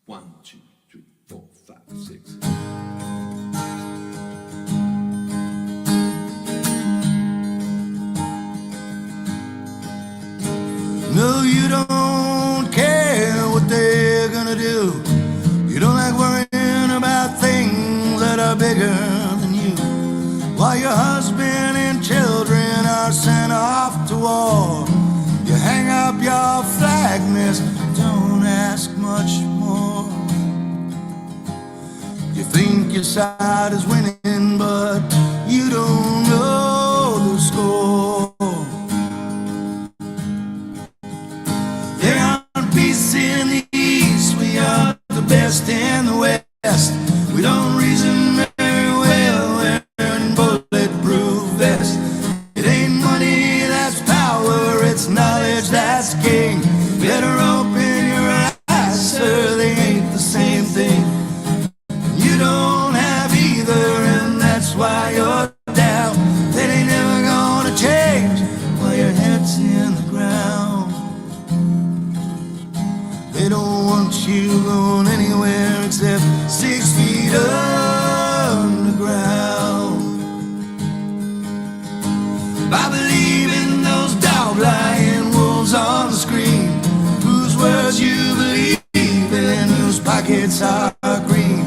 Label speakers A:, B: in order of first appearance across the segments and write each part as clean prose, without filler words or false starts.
A: 1, 2, 3, 4, 5, 6.
B: No, you don't care what they're gonna do. You don't like worrying about things that are bigger than you. While your husband and children are sent off to war, you hang up your flag, miss, don't ask much more. You think your side is winning, but you don't know the score. There aren't peace in the East, we are the best in the West. We don't reason very well wearing bulletproof vests. It ain't money that's power, it's knowledge that's king. Better open your eyes, sir, they ain't the same thing. You don't have either, and that's why you're down. That ain't never gonna change while your head's in the ground. They don't want you going anywhere except 6 feet underground. I believe in those dog-lying wolves on the screen, whose words you believe in, whose pockets are green.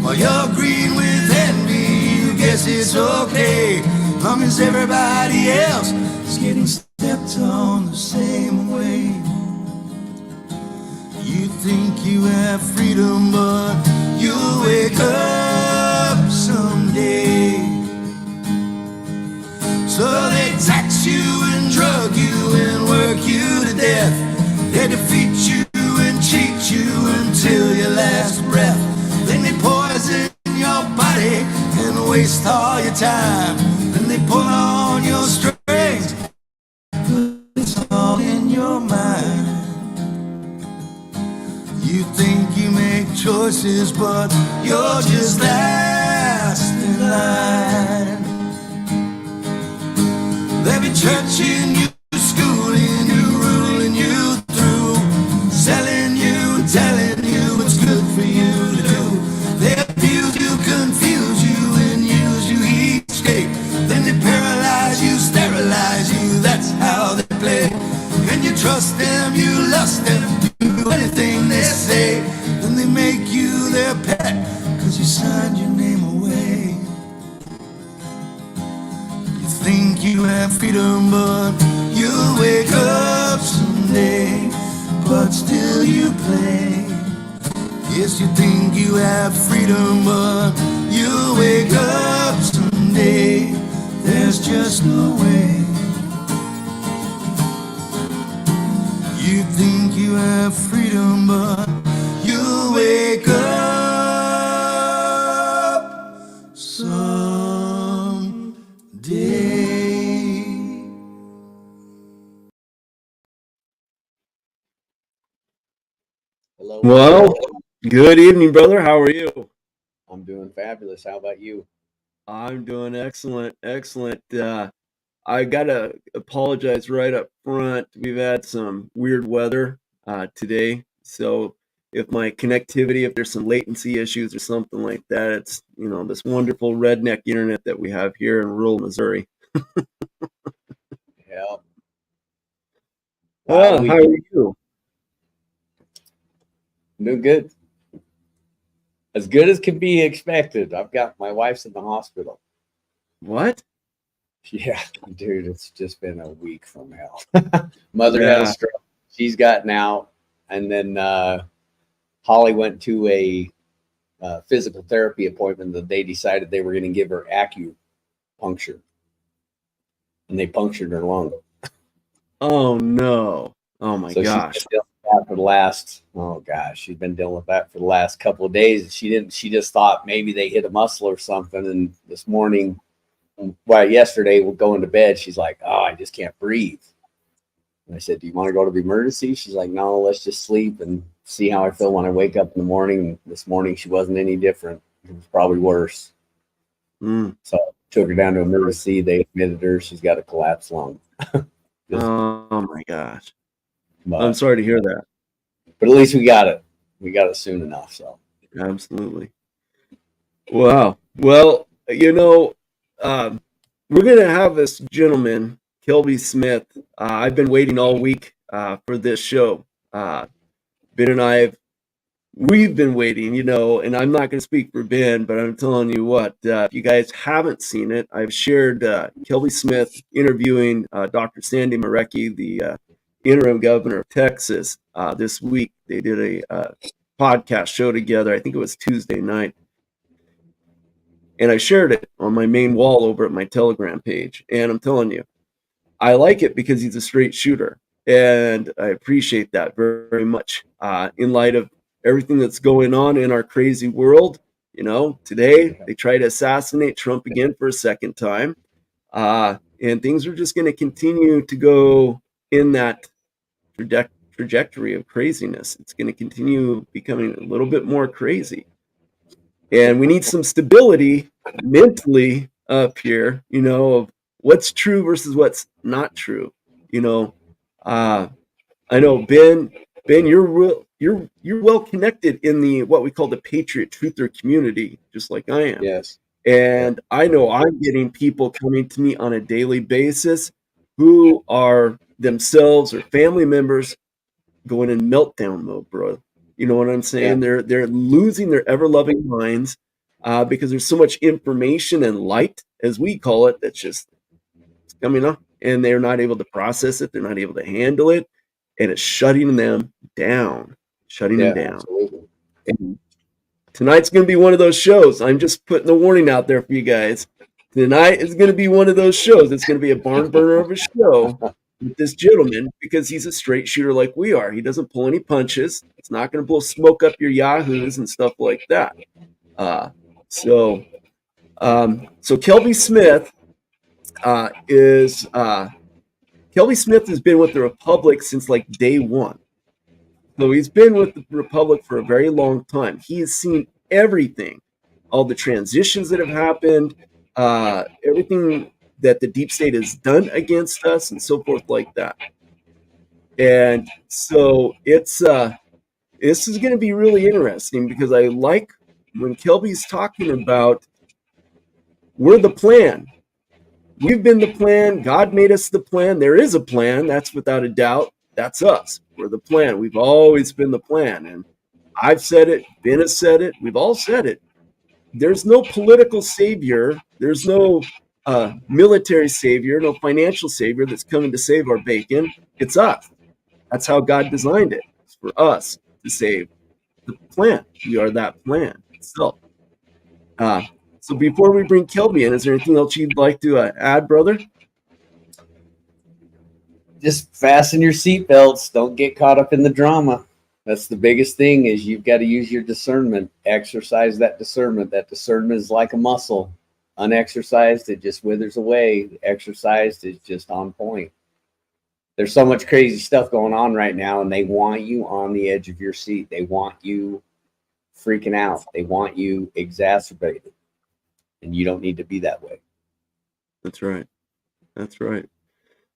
B: While you're green with envy, you guess it's okay, long as everybody else is getting stepped on the same way. You think you have freedom, but you'll wake up someday. So they tax you and drug you and work you to death. They defeat you and cheat you until your last breath. Then they poison your body and waste all your time. Then they pull on your strings, it's all in your mind. You think you make choices, but you're just last in line. They'll be churching you, schooling you, ruling you through, selling you, telling you what's good for you to do. They abuse you, confuse you, and use you H.I.C.K.S. Then they paralyze you, sterilize you, that's how they play. And you trust them, you lust them, do anything they say. Then they make you their pet, cause you signed your name away. You think you have freedom, but you'll wake up someday, but still you play. Yes, you think you have freedom, but you'll wake up someday. There's just no way. You think you have freedom, but you'll wake up someday.
C: Hello.
D: Well, good evening, brother. How are you?
C: I'm doing fabulous. How about you?
D: I'm doing excellent. I gotta apologize right up front. We've had some weird weather today, so if my connectivity, if there's some latency issues or something like that, it's this wonderful redneck internet that we have here in rural Missouri.
C: Yeah.
D: How are you?
C: Doing good. As good as can be expected. I've got my wife's in the hospital.
D: What?
C: Yeah, dude, it's just been a week from hell. Mother had a stroke. She's gotten out. And then Holly went to a physical therapy appointment that they decided they were going to give her acupuncture. And they punctured her lung.
D: Oh, no. Oh, my gosh.
C: For the last, she's been dealing with that for the last couple of days. She just thought maybe they hit a muscle or something. And this morning, yesterday, we're going to bed. She's like, oh, I just can't breathe. And I said, do you want to go to the emergency? She's like, no, let's just sleep and see how I feel when I wake up in the morning. And this morning, she wasn't any different. It was probably worse. So I took her down to emergency. They admitted her. She's got a collapsed lung.
D: Oh, my gosh. I'm sorry to hear that.
C: But at least we got it. We got it soon enough. So
D: Absolutely. Wow. Well, we're going to have this gentleman, Kelby Smith. I've been waiting all week for this show. Ben and we've been waiting, and I'm not going to speak for Ben, but I'm telling you what, if you guys haven't seen it, I've shared Kelby Smith interviewing Dr. Sandy Marecki, the interim governor of Texas, this week. They did a podcast show together. I think it was Tuesday night. And I shared it on my main wall over at my Telegram page. And I'm telling you, I like it because he's a straight shooter. And I appreciate that very, very much in light of everything that's going on in our crazy world. Today they try to assassinate Trump again for a second time. And things are just going to continue to go in that trajectory of craziness. It's going to continue becoming a little bit more crazy. And we need some stability mentally up here, of what's true versus what's not true. I know Ben, you're well connected in the what we call the Patriot Truther community, just like I am.
C: yes,
D: And I know I'm getting people coming to me on a daily basis who are themselves or family members going in meltdown mode, bro. You know what I'm saying?
C: Yeah.
D: They're losing their ever loving minds because there's so much information and light, as we call it, that's just coming up, and they're not able to process it. They're not able to handle it, and it's shutting them down.
C: absolutely.
D: And tonight's going to be one of those shows. I'm just putting the warning out there for you guys. Tonight is going to be one of those shows. It's going to be a barn burner of a show with this gentleman because he's a straight shooter like we are. He doesn't pull any punches. It's not going to blow smoke up your yahoos and stuff like that. So Kelby Smith Kelby Smith has been with the Republic since like day one. So he's been with the Republic for a very long time. He has seen everything, all the transitions that have happened, everything that the deep state has done against us, and so forth like that. And so this is going to be really interesting because I like when Kelby's talking about we're the plan. We've been the plan. God made us the plan. There is a plan. That's without a doubt. That's us. We're the plan. We've always been the plan. And I've said it. Ben has said it. We've all said it. There's no political savior. There's no military savior, no financial savior that's coming to save our bacon. It's us. That's how God designed it. It's for us to save the plan. We are that plan itself. So before we bring Kelby in, is there anything else you'd like to add, brother?
C: Just fasten your seatbelts. Don't get caught up in the drama. That's the biggest thing is you've got to use your discernment. Exercise that discernment. That discernment is like a muscle. Unexercised, it just withers away. Exercised is just on point. There's so much crazy stuff going on right now, and they want you on the edge of your seat. They want you freaking out. They want you exacerbated. And you don't need to be that way.
D: That's right. That's right.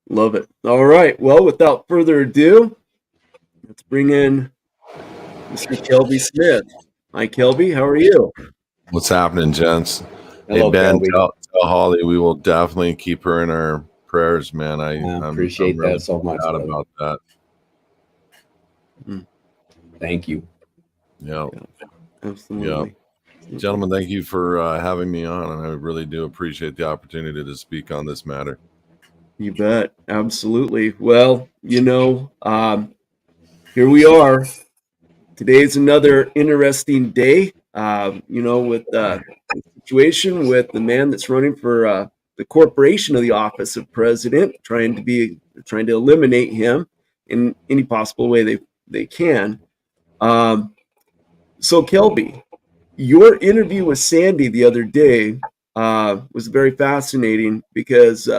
D: Love it. All right. Well, without further ado, let's bring in Mr. Kelby Smith. Hi, Kelby. How are you?
E: What's happening, gents?
C: Hello,
E: hey, Ben,
C: Kelby.
E: tell Holly we will definitely keep her in our prayers, man. I
C: appreciate
E: really
C: that so much.
E: About that.
C: Thank you.
E: Yeah.
D: Absolutely.
E: Yeah. Gentlemen, thank you for having me on, and I really do appreciate the opportunity to speak on this matter.
D: You bet. Absolutely. Well, here we are. Today's another interesting day, with the situation with the man that's running for the corporation of the office of president, trying to eliminate him in any possible way they can. So Kelby, your interview with Sandy the other day was very fascinating because,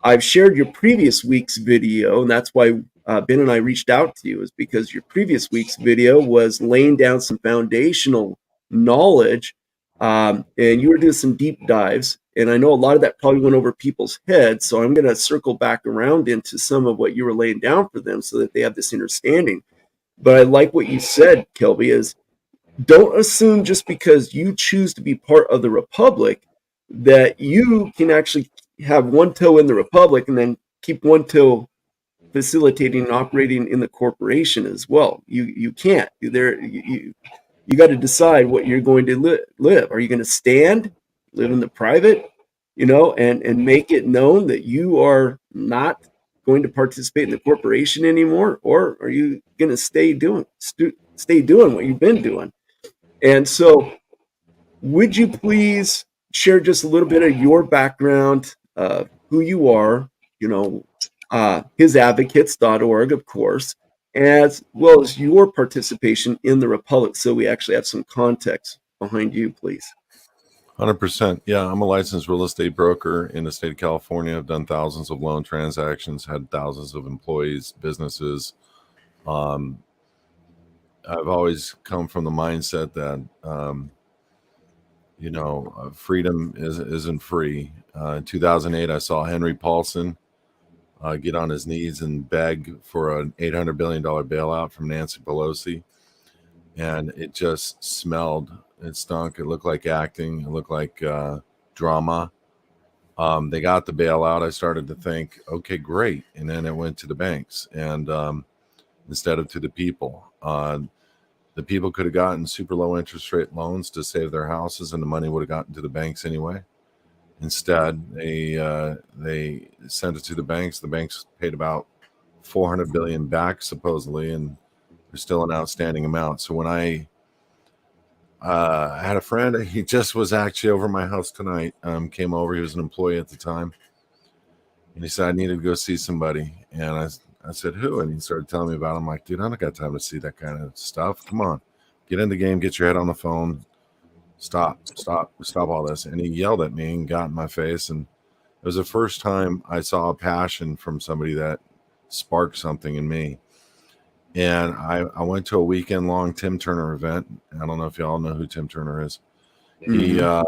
D: I've shared your previous week's video, and that's why Ben and I reached out to you, is because your previous week's video was laying down some foundational knowledge, and you were doing some deep dives. And I know a lot of that probably went over people's heads, so I'm going to circle back around into some of what you were laying down for them so that they have this understanding. But I like what you said, Kelby, is don't assume just because you choose to be part of the republic that you can actually have one toe in the republic and then keep one toe facilitating and operating in the corporation as well. You can't. You got to decide what you're going to live. Are you going to stand, live in the private, and make it known that you are not going to participate in the corporation anymore, or are you going to stay doing what you've been doing? And so, would you please share just a little bit of your background, who you are, HISadvocates.org, of course, as well as your participation in the Republic, so we actually have some context behind you, please.
E: 100%. Yeah, I'm a licensed real estate broker in the state of California. I've done thousands of loan transactions, had thousands of employees, businesses. I've always come from the mindset that, freedom isn't free. In 2008, I saw Henry Paulson get on his knees and beg for an $800 billion bailout from Nancy Pelosi. And it just smelled. It stunk. It looked like acting. It looked like drama. They got the bailout. I started to think, okay, great. And then it went to the banks and instead of to the people. The people could have gotten super low interest rate loans to save their houses, and the money would have gotten to the banks anyway. Instead, they sent it to the banks. The banks paid about $400 billion back, supposedly, and there's still an outstanding amount. So when I had a friend, he just was actually over my house tonight, came over. He was an employee at the time. And he said, I needed to go see somebody. And I said, who? And he started telling me about it. I'm like, dude, I don't got time to see that kind of stuff. Come on, get in the game, get your head on the phone. Stop all this. And he yelled at me and got in my face. And it was the first time I saw a passion from somebody that sparked something in me. And I went to a weekend long Tim Turner event. I don't know if y'all know who Tim Turner is. Mm-hmm.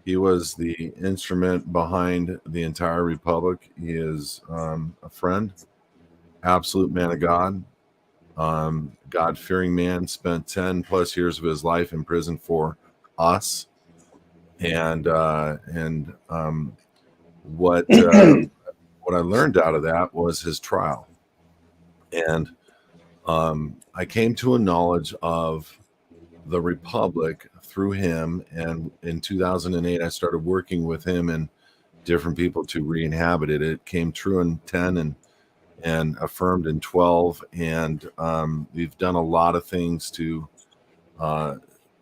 E: He was the instrument behind the entire Republic. He is a friend, absolute man of God, God-fearing man, spent 10 plus years of his life in prison for us. And what I learned out of that was his trial. And I came to a knowledge of the Republic through him. And in 2008, I started working with him and different people to re-inhabit it. It came true in 10 and affirmed in 12. And we've done a lot of things to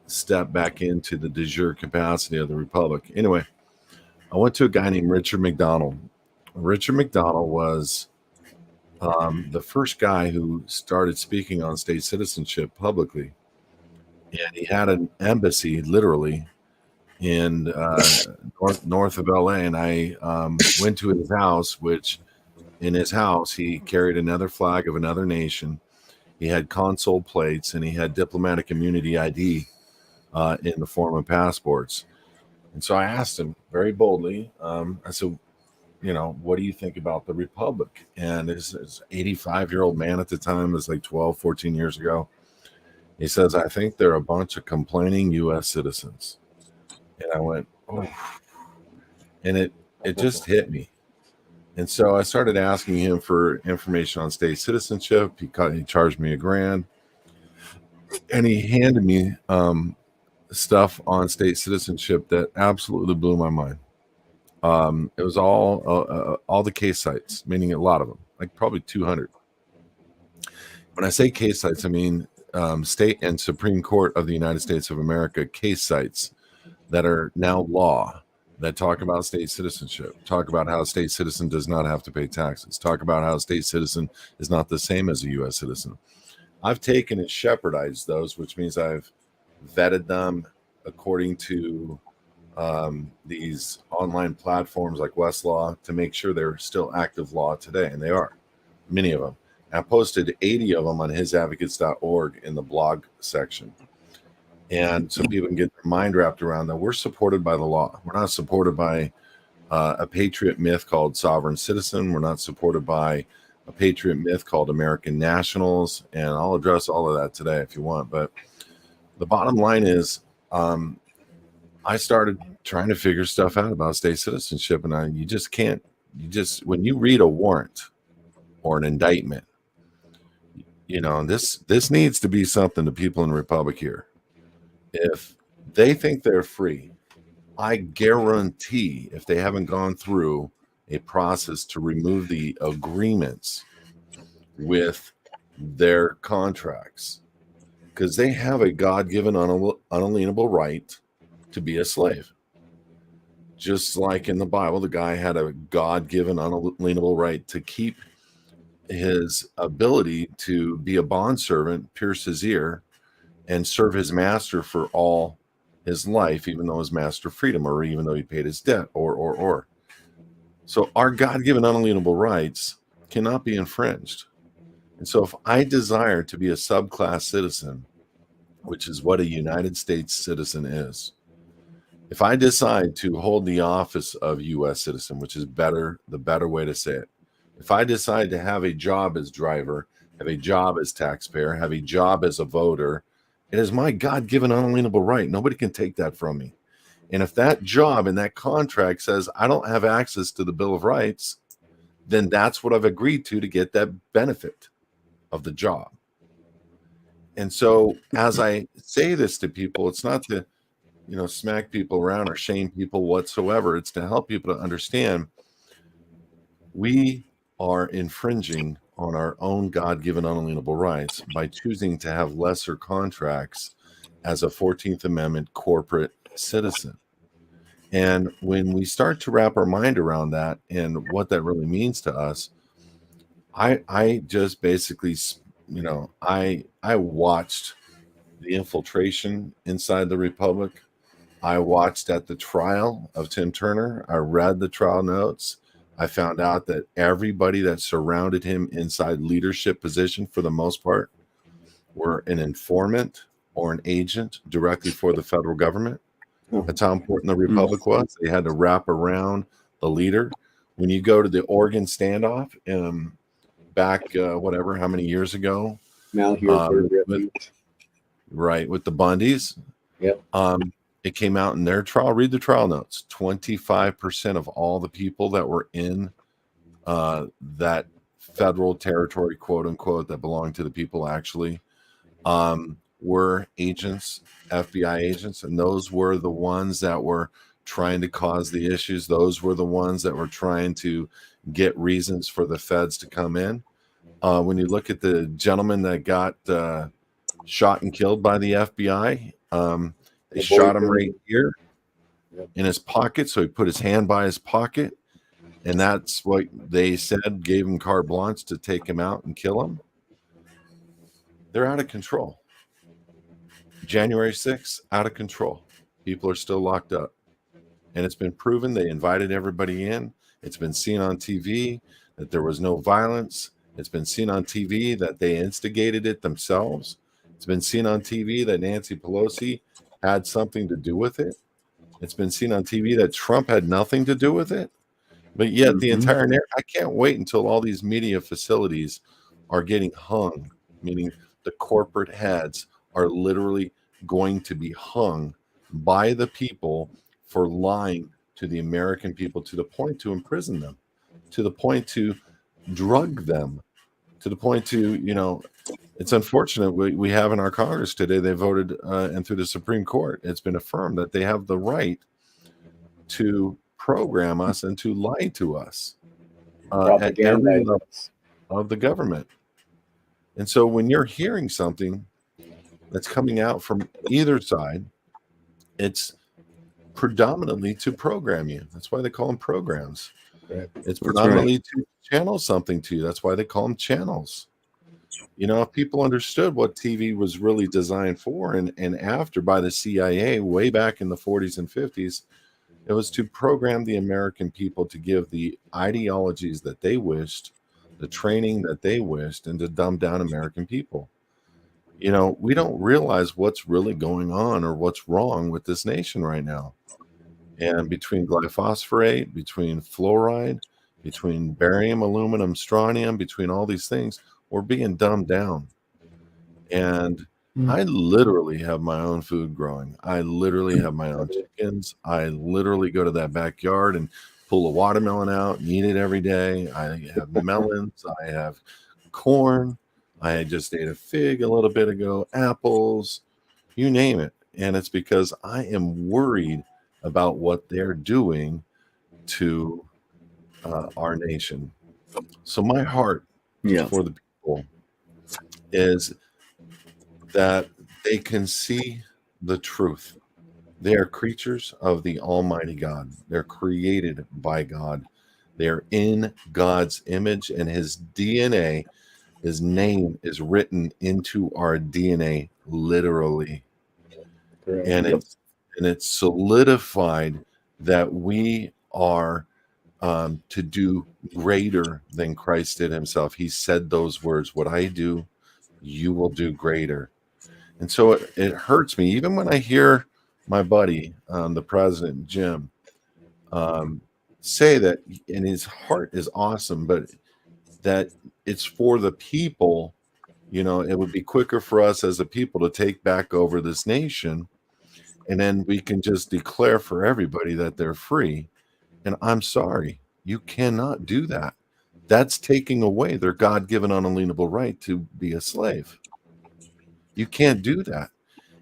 E: step back into the de jure capacity of the Republic. Anyway, I went to a guy named Richard McDonald. Richard McDonald was the first guy who started speaking on state citizenship publicly. And he had an embassy literally in north of LA. And I went to his house, which in his house, he carried another flag of another nation. He had consul plates and he had diplomatic immunity ID in the form of passports. And so I asked him very boldly, I said, what do you think about the Republic? And this 85-year-old man at the time, was like 12, 14 years ago. He says, I think they're a bunch of complaining U.S. citizens. And I went, oh. And it just hit me. And so I started asking him for information on state citizenship. He charged me $1,000. And he handed me stuff on state citizenship that absolutely blew my mind. It was all the case sites, meaning a lot of them, like probably 200. When I say case sites, I mean state and Supreme Court of the United States of America case sites that are now law, that talk about state citizenship, talk about how a state citizen does not have to pay taxes, talk about how a state citizen is not the same as a U.S. citizen. I've taken and shepherdized those, which means I've vetted them according to these online platforms like Westlaw to make sure they're still active law today, and they are, many of them. I posted 80 of them on HISadvocates.org in the blog section. And so people can get their mind wrapped around that we're supported by the law. We're not supported by a patriot myth called sovereign citizen. We're not supported by a patriot myth called American nationals, and I'll address all of that today if you want. But the bottom line is, I started trying to figure stuff out about state citizenship, and you just can't. When you read a warrant or an indictment, this needs to be something the people in the Republic hear. If they think they're free, I guarantee if they haven't gone through a process to remove the agreements with their contracts, because they have a God-given unalienable right to be a slave. Just like in the Bible, the guy had a God-given unalienable right to keep his ability to be a bondservant, pierce his ear, and serve his master for all his life, even though his master freed him, or even though he paid his debt, or. So our God-given unalienable rights cannot be infringed. And so if I desire to be a subclass citizen, which is what a United States citizen is, if I decide to hold the office of U.S. citizen, which is the better way to say it, if I decide to have a job as driver, have a job as taxpayer, have a job as a voter, it is my God-given unalienable right. Nobody can take that from me. And if that job and that contract says I don't have access to the Bill of Rights, then that's what I've agreed to get that benefit of the job. And so as I say this to people, it's not to, smack people around or shame people whatsoever. It's to help people to understand we are infringing on our own God-given unalienable rights by choosing to have lesser contracts as a 14th Amendment corporate citizen. And when we start to wrap our mind around that and what that really means to us, I just basically, I watched the infiltration inside the Republic. I watched at the trial of Tim Turner. I read the trial notes. I found out that everybody that surrounded him inside leadership position, for the most part, were an informant or an agent directly for the federal government. That's how important the Republic was. They had to wrap around the leader. When you go to the Oregon standoff, back how many years ago,
C: with
E: the Bundys.
C: Yep.
E: It came out in their trial. Read the trial notes. 25% of all the people that were in that federal territory, quote unquote, that belonged to the people actually, were agents, FBI agents, and those were the ones that were trying to cause the issues. Those were the ones that were trying to get reasons for the feds to come in. When you look at the gentleman that got shot and killed by the FBI, they shot him right here in his pocket. So he put his hand by his pocket, and that's what they said gave him carte blanche to take him out and kill him. They're out of control. January 6th, out of control. People are still locked up. And it's been proven they invited everybody in. It's been seen on TV that there was no violence. It's been seen on TV that they instigated it themselves. It's been seen on TV that Nancy Pelosi had something to do with it. It's been seen on TV that Trump had nothing to do with it. But yet the entire narrative, I can't wait until all these media facilities are getting hung, meaning the corporate heads are literally going to be hung by the people for lying to the American people, to the point to imprison them, to the point to drug them, to the point to, it's unfortunate we have in our Congress today, they voted and through the Supreme Court, it's been affirmed that they have the right to program us and to lie to us at every level of the government. And so when you're hearing something that's coming out from either side, it's predominantly to program you. That's why they call them programs. Right. It's predominantly to channel something to you. That's why they call them channels. If people understood what TV was really designed for and after by the CIA way back in the 40s and 50s, it was to program the American people to give the ideologies that they wished, the training that they wished, and to dumb down American people. We don't realize what's really going on or what's wrong with this nation right now. And between glyphosate, between fluoride, between barium, aluminum, strontium, between all these things, we're being dumbed down. And I literally have my own food growing. I literally have my own chickens. I literally go to that backyard and pull a watermelon out and eat it every day. I have melons. I have corn. I just ate a fig a little bit ago, apples, you name it. And it's because I am worried about what they're doing to our nation. So my heart
D: Yeah.
E: for the people is that they can see the truth. They are creatures of the Almighty God. They're created by God. They're in God's image, and His DNA, His name is written into our DNA literally.
C: Correct.
E: And it's solidified that we are to do greater than Christ did Himself. He said those words, "What I do, you will do greater." And so it hurts me, even when I hear my buddy, the president, Jim, say that, and his heart is awesome, but that it's for the people. You know, it would be quicker for us as a people to take back over this nation, and then we can just declare for everybody that they're free. And I'm sorry, you cannot do that. That's taking away their God-given unalienable right to be a slave. You can't do that.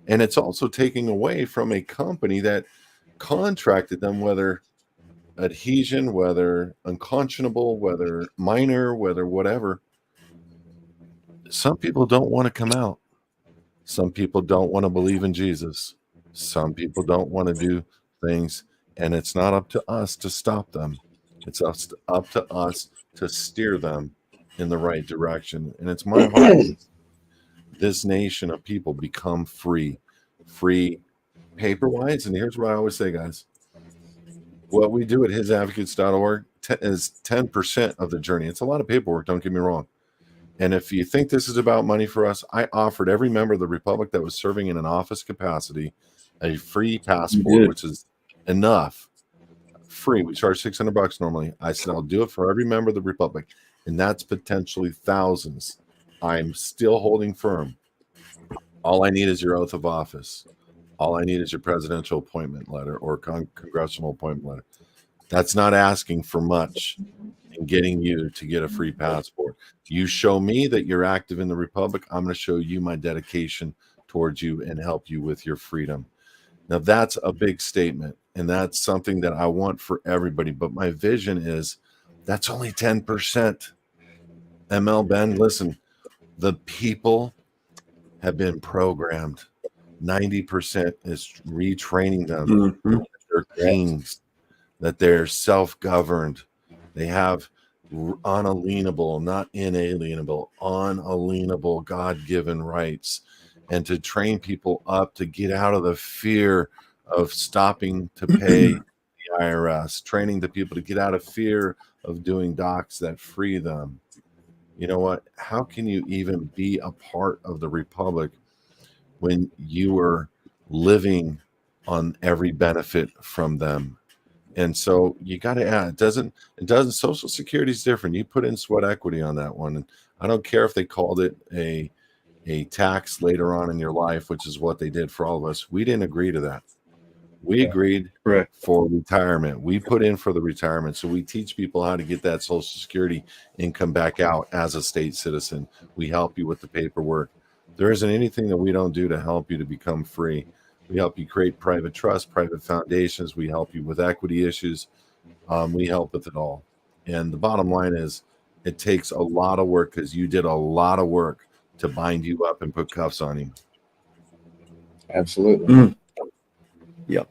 E: And it's also taking away from a company that contracted them, whether adhesion, whether unconscionable, whether minor, whether whatever. Some people don't want to come out. Some people don't want to believe in Jesus. Some people don't want to do things. And it's not up to us to stop them. It's up to us to steer them in the right direction. And it's my heart. This nation of people become free paper-wise. And here's what I always say, guys. What we do at HISadvocates.org is 10% of the journey. It's a lot of paperwork, don't get me wrong. And if you think this is about money for us, I offered every member of the Republic that was serving in an office capacity a free passport, which is enough. Free. We charge $600 normally. I said I'll do it for every member of the Republic, and that's potentially thousands. I'm still holding firm. All I need is your oath of office. All I need is your presidential appointment letter or congressional appointment letter. That's not asking for much in getting you to get a free passport. You show me that you're active in the Republic, I'm going to show you my dedication towards you and help you with your freedom. Now, that's a big statement, and that's something that I want for everybody. But my vision is that's only 10%. ML Ben, listen, the people have been programmed. 90% is retraining them.
D: Mm-hmm.
E: They're kings, that they're self-governed. They have unalienable, not inalienable, unalienable God-given rights. And to train people up to get out of the fear of stopping to pay the IRS, training the people to get out of fear of doing docs that free them. You know what? How can you even be a part of the Republic when you are living on every benefit from them? And so you got to add, it doesn't, Social Security is different. You put in sweat equity on that one. And I don't care if they called it a tax later on in your life, which is what they did for all of us. We didn't agree to that. We agreed for retirement. We put in for the retirement. So we teach people how to get that Social Security income back out as a state citizen. We help you with the paperwork. There isn't anything that we don't do to help you to become free. We help you create private trust, private foundations. We help you with equity issues. We help with it all. And the bottom line is it takes a lot of work because you did a lot of work to bind you up and put cuffs on you.
C: Absolutely.
D: Mm. Yep.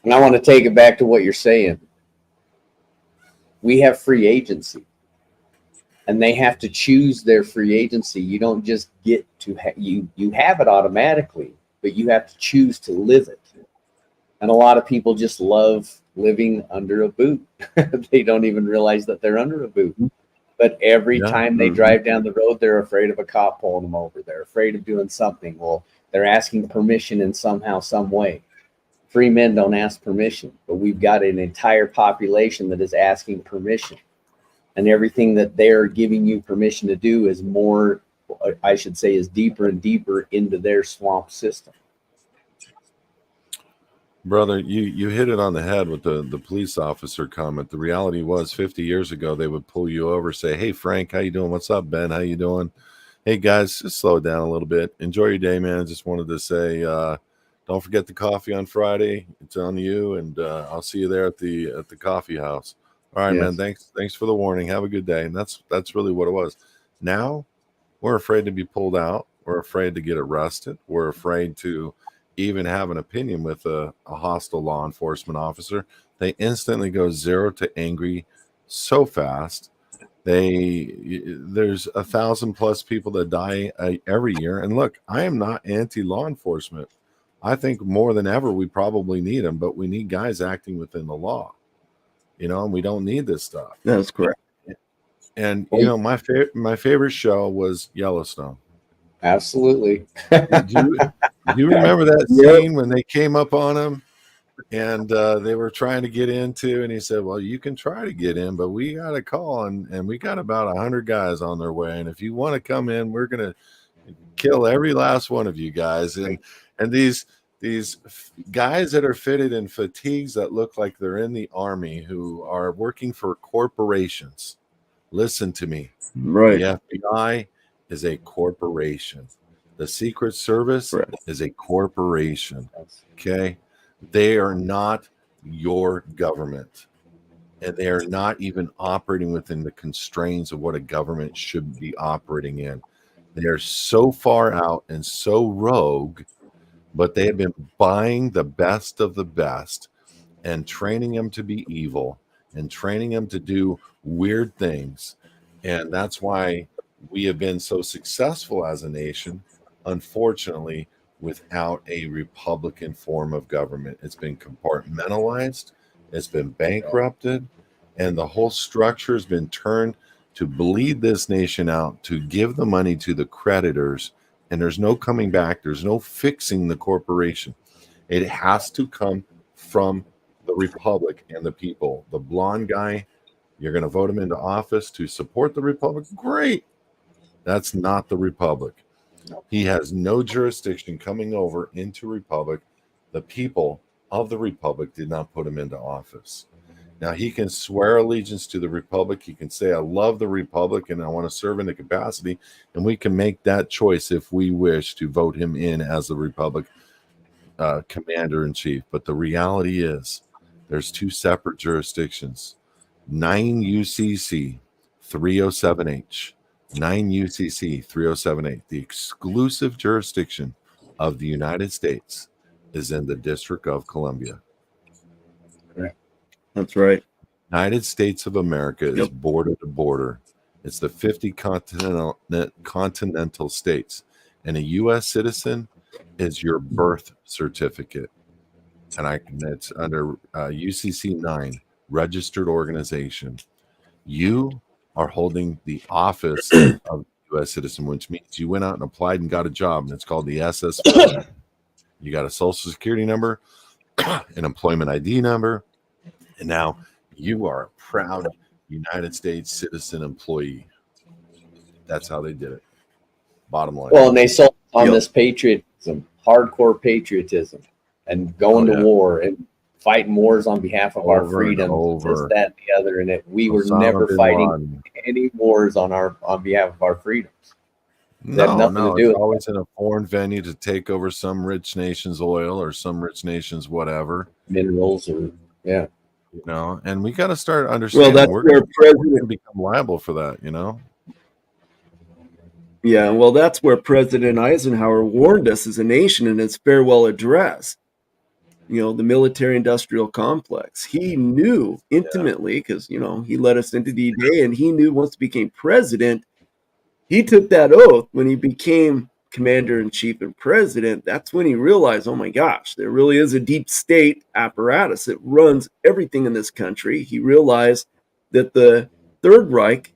C: And I want to take it back to what you're saying. We have free agency, and they have to choose their free agency. You don't just get to you have it automatically, but you have to choose to live it. And a lot of people just love living under a boot. They don't even realize that they're under a boot. But every time they drive down the road, they're afraid of a cop pulling them over. They're afraid of doing something. Well, they're asking permission in somehow, some way. free men don't ask permission, but we've got an entire population that is asking permission. And everything that they're giving you permission to do is more, I should say, is deeper and deeper into their swamp system.
E: Brother, you hit it on the head with the police officer comment. The reality was 50 years ago, they would pull you over, say, hey, Frank, how you doing? What's up, Ben? How you doing? Hey, guys, just slow it down a little bit. Enjoy your day, man. Just wanted to say, don't forget the coffee on Friday. It's on you, and I'll see you there at the coffee house. All right,
C: Yes.
E: man. Thanks for the warning. Have a good day. And that's really what it was. Now we're afraid to be pulled out. We're afraid to get arrested. We're afraid to even have an opinion with a hostile law enforcement officer. They instantly go 0 to angry so fast. There's 1,000+ people that die every year. And look, I am not anti-law enforcement. I think more than ever we probably need them, but we need guys acting within the law, and we don't need this stuff.
D: That's correct.
E: And my favorite show was Yellowstone.
C: Absolutely.
E: Do you remember that scene when they came up on him and they were trying to get into, and he said, well, you can try to get in, but we got a call and we got about 100 guys on their way. And if you want to come in, we're going to kill every last one of you guys. And these guys that are fitted in fatigues that look like they're in the army, who are working for corporations. Listen to me.
D: Right.
E: The FBI is a corporation. The Secret Service is a corporation. Okay? They are not your government. And they are not even operating within the constraints of what a government should be operating in. They are so far out and so rogue, but they have been buying the best of the best and training them to be evil and training them to do weird things. And that's why we have been so successful as a nation, unfortunately, without a Republican form of government. It's been compartmentalized, it's been bankrupted, and the whole structure has been turned to bleed this nation out, to give the money to the creditors, and there's no coming back. There's no fixing the corporation. It has to come from the Republic and the people. The blonde guy, you're going to vote him into office to support the Republic? Great. That's not the Republic. He has no jurisdiction coming over into Republic. The people of the Republic did not put him into office. Now, he can swear allegiance to the Republic. He can say, I love the Republic and I want to serve in the capacity. And we can make that choice if we wish to vote him in as the Republic commander-in-chief. But the reality is there's two separate jurisdictions. 9 UCC 307H. 9 UCC 307H. The exclusive jurisdiction of the United States is in the District of Columbia.
D: That's right.
E: United States of America is border to border. It's the 50 continental states. And a U.S. citizen is your birth certificate. And it's under UCC 9, registered organization. You are holding the office of U.S. citizen, which means you went out and applied and got a job, and it's called the SS4. You got a social security number, an employment ID number, and now you are a proud United States citizen employee. That's how they did it. Bottom line.
C: Well, and they sold on this patriotism, hardcore patriotism, and going to war and fighting wars on behalf of our freedom, this, that, and the other. And we were never fighting any wars on behalf of our freedoms.
E: No, it's always in a foreign venue to take over some rich nation's oil or some rich nation's whatever.
C: Minerals or,
E: and we got to start understanding we're going to become liable for that,
D: Yeah, well, that's where President Eisenhower warned us as a nation in his farewell address. The military-industrial complex. He knew intimately because, he led us into D-Day, and he knew once he became president, he took that oath when he became commander-in-chief and president. That's when he realized, oh my gosh, there really is a deep state apparatus that runs everything in this country. He realized that the Third Reich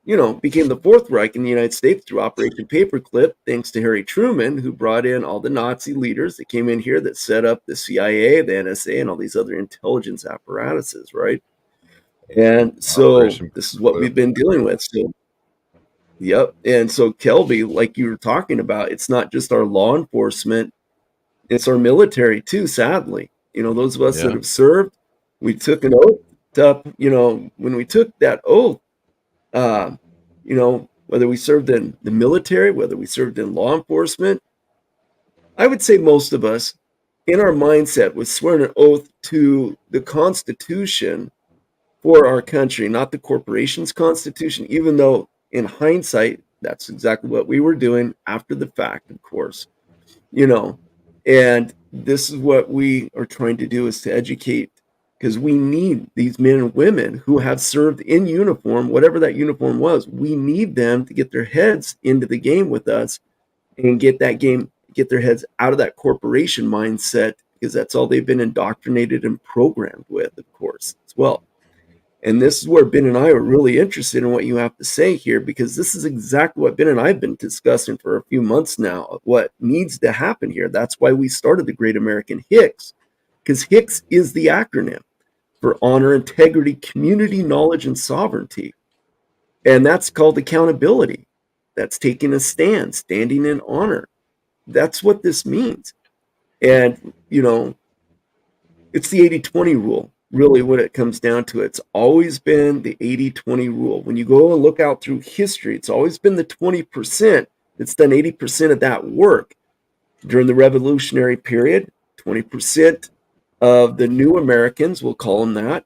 D: became the Fourth Reich in the United States through Operation Paperclip, thanks to Harry Truman, who brought in all the Nazi leaders that came in here that set up the CIA, the NSA, and all these other intelligence apparatuses, right? And so
E: Operation
D: this is what
E: Paperclip.
D: we've been dealing with. So, yep. And so, Kelby, like you were talking about, it's not just our law enforcement, it's our military too, sadly. Those of us that
E: Yeah.
D: have served, we took an oath up, when we took that oath, whether we served in the military, whether we served in law enforcement, I would say most of us in our mindset was swearing an oath to the Constitution for our country, not the corporation's Constitution, even though in hindsight, that's exactly what we were doing after the fact, of course, and this is what we are trying to do, is to educate, because we need these men and women who have served in uniform, whatever that uniform was. We need them to get their heads into the game with us and get their heads out of that corporation mindset, because that's all they've been indoctrinated and programmed with, of course, as well. And this is where Ben and I are really interested in what you have to say here, because this is exactly what Ben and I have been discussing for a few months now, of what needs to happen here. That's why we started the Great American H.I.C.K.S, because H.I.C.K.S is the acronym for honor, integrity, community, knowledge, and sovereignty. And that's called accountability. That's taking a stand, standing in honor. That's what this means. And, it's the 80-20 rule, really, when it comes down to it. It's always been the 80-20 rule. When you go and look out through history, it's always been the 20% that's done 80% of that work. During the Revolutionary period, 20% of the new Americans, we'll call them that,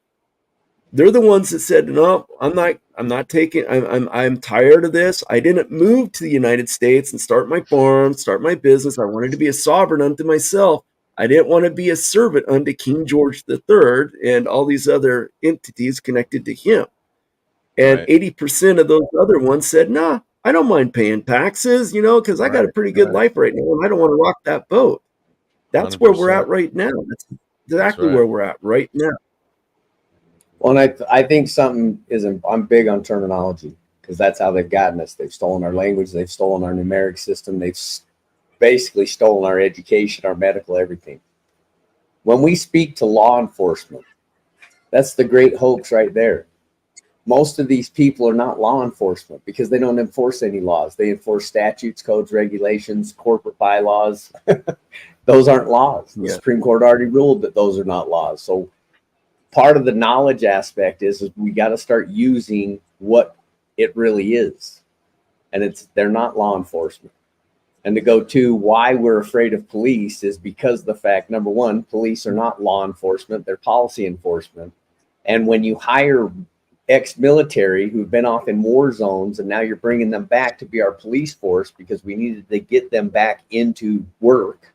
D: they're the ones that said, no, I'm tired of this. I didn't move to the United States and start my farm, start my business. I wanted to be a sovereign unto myself. I didn't want to be a servant unto King George III and all these other entities connected to him. And
E: Right.
D: 80% of those other ones said, nah, I don't mind paying taxes, because I got a pretty good life right now, and I don't want to rock that boat. That's where we're
E: 100%.
D: at right now. That's exactly
E: right.
D: where we're at right now.
C: Well, and I think something isn't, I'm big on terminology, because that's how they've gotten us. They've stolen our language. They've stolen our numeric system. They've basically stolen our education, our medical, everything. When we speak to law enforcement, that's the great hoax right there. Most of these people are not law enforcement because they don't enforce any laws. They enforce statutes, codes, regulations, corporate bylaws. Those aren't laws. The Supreme Court already ruled that those are not laws. So part of the knowledge aspect is we got to start using what it really is. And they're not law enforcement. And to go to why we're afraid of police is because of the fact, number one, police are not law enforcement, they're policy enforcement. And when you hire ex-military who've been off in war zones and now you're bringing them back to be our police force because we needed to get them back into work,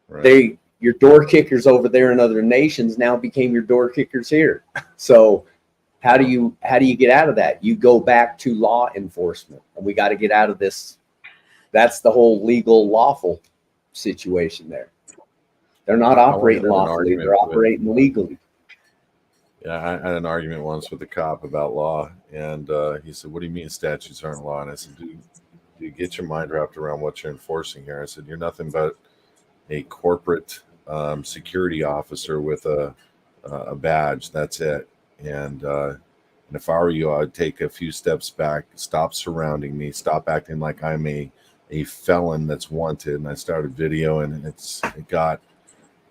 E: Right.
C: Your door kickers over there in other nations now became your door kickers here. So how do you get out of that? You go back to law enforcement, and we got to get out of this. That's the whole legal lawful situation there. They're not operating lawfully, they're operating legally.
E: Yeah, I had an argument once with a cop about law, and he said, "What do you mean statutes aren't law?" And I said, "Do you get your mind wrapped around what you're enforcing here?" I said, "You're nothing but a corporate security officer with a badge. That's it. And if I were you, I would take a few steps back, stop surrounding me, stop acting like I'm a felon that's wanted." And I started videoing, and it got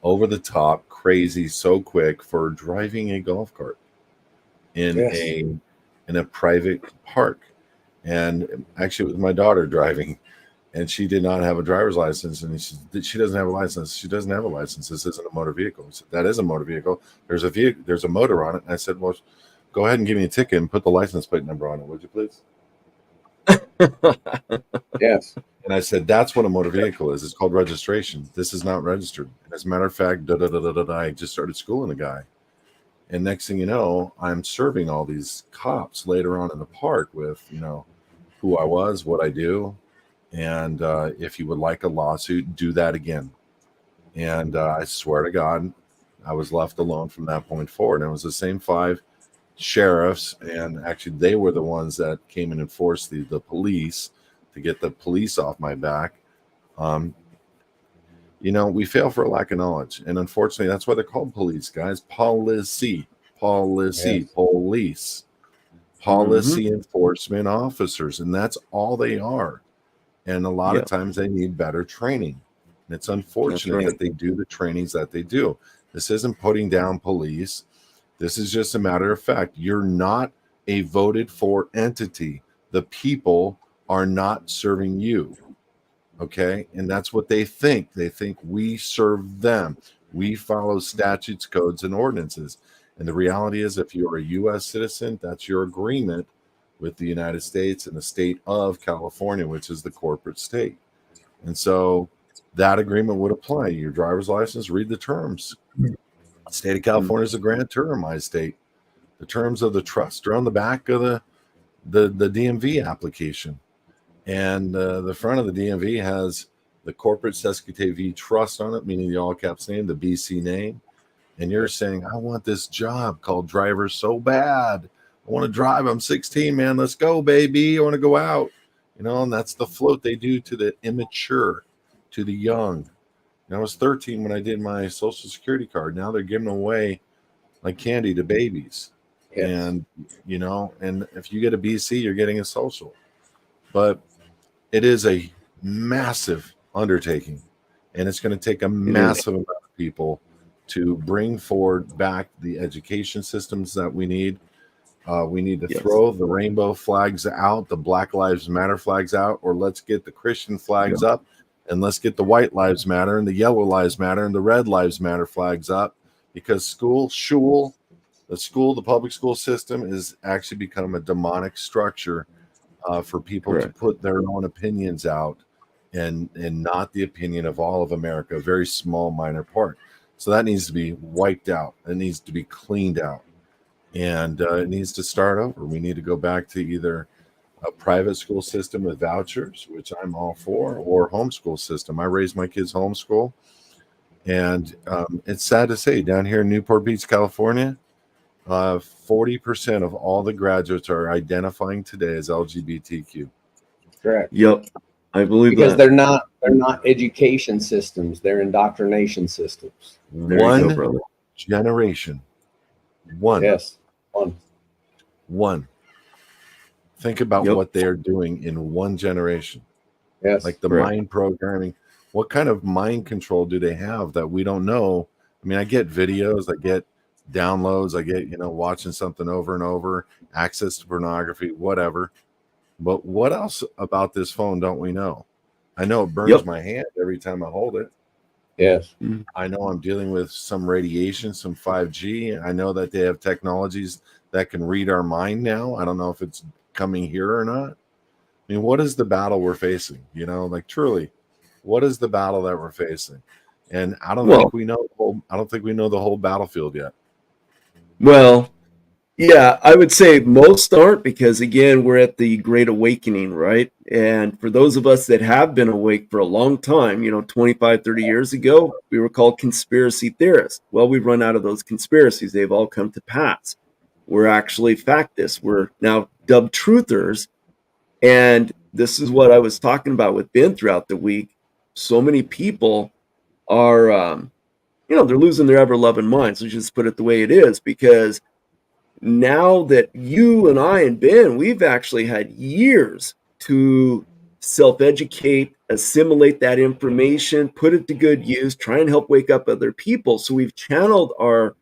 E: over the top, crazy, so quick for driving a golf cart in a private park. And actually, it was my daughter driving, and she did not have a driver's license. And she doesn't have a license. She doesn't have a license. This isn't a motor vehicle. I said, that is a motor vehicle. There's a motor on it. And I said, well, go ahead and give me a ticket and put the license plate number on it, would you please?
C: Yes.
E: And I said, that's what a motor vehicle is. It's called registration. This is not registered. As a matter of fact, I just started schooling the guy. And next thing you know, I'm serving all these cops later on in the park with, who I was, what I do. And if you would like a lawsuit, do that again. And I swear to God, I was left alone from that point forward. And it was the same 5 sheriffs, and actually they were the ones that came and enforced the police to get the police off my back. Um, we fail for a lack of knowledge, and unfortunately, that's why they're called police, guys. Policy,
C: Yes.
E: police,
D: Mm-hmm.
E: policy enforcement officers, and that's all they are. And a lot of
D: Yep.
E: times they need better training. And it's
D: That's
E: unfortunate
D: right.
E: that they do the trainings that they do. This isn't putting down police. This is just a matter of fact. You're not a voted for entity. The people are not serving you. Okay. And that's what they think. They think we serve them. We follow statutes, codes, and ordinances. And the reality is, if you're a U.S. citizen, that's your agreement with the United States and the state of California, which is the corporate state. And so that agreement would apply. Your driver's license, read the terms. State of California is a grantor in my state. The terms of the trust are on the back of the DMV application. And the front of the DMV has the corporate SESCTV trust on it, meaning the all caps name, the BC name. And you're saying, I want this job called driver so bad. I want to drive. I'm 16, man. Let's go, baby. I want to go out. And that's the float they do to the immature, to the young. I was 13 when I did my Social Security card. Now they're giving away like candy to babies.
C: Yes.
E: And, and if you get a BC, you're getting a social. But it is a massive undertaking, and it's going to take a massive amount of people to bring forward back the education systems that we need. We need to throw the rainbow flags out, the Black Lives Matter flags out, or let's get the Christian flags up, and let's get the White Lives Matter and the Yellow Lives Matter and the Red Lives Matter flags up, because the public school system is actually become a demonic structure for people to put their own opinions out, and not the opinion of all of America, a very small minor part. So that needs to be wiped out. It needs to be cleaned out, and it needs to start over. We need to go back to either a private school system with vouchers, which I'm all for, or homeschool system. I raised my kids homeschool, and it's sad to say, down here in Newport Beach, California, 40% of all the graduates are identifying today as LGBTQ.
C: Correct.
D: Yep. I believe
C: Because
D: that.
C: they're not education systems, they're indoctrination systems.
D: There you go,
E: One
D: brother.
E: generation. One.
C: Yes.
E: One. Think about what they are doing in one generation.
C: Yes.
E: Like the mind programming. What kind of mind control do they have that we don't know? I mean, I get videos, I get downloads, I get, watching something over and over, access to pornography, whatever. But what else about this phone don't we know? I know it burns my hand every time I hold it.
C: Yes.
E: I know I'm dealing with some radiation, some 5G. I know that they have technologies that can read our mind now. I don't know if it's coming here or not. I mean, what is the battle we're facing? Truly, what is the battle that we're facing? And I don't think we know. I don't think we know the whole battlefield yet.
D: Well, yeah, I would say most aren't, because again, we're at the Great Awakening, right? And for those of us that have been awake for a long time, 25, 30 years ago, we were called conspiracy theorists. Well, we've run out of those conspiracies. They've all come to pass. We're actually factists. We're now dubbed truthers. And this is what I was talking about with Ben throughout the week. So many people are, they're losing their ever-loving minds. Let's just put it the way it is, because now that you and I and Ben, we've actually had years to self-educate, assimilate that information, put it to good use, try and help wake up other people. So we've channeled our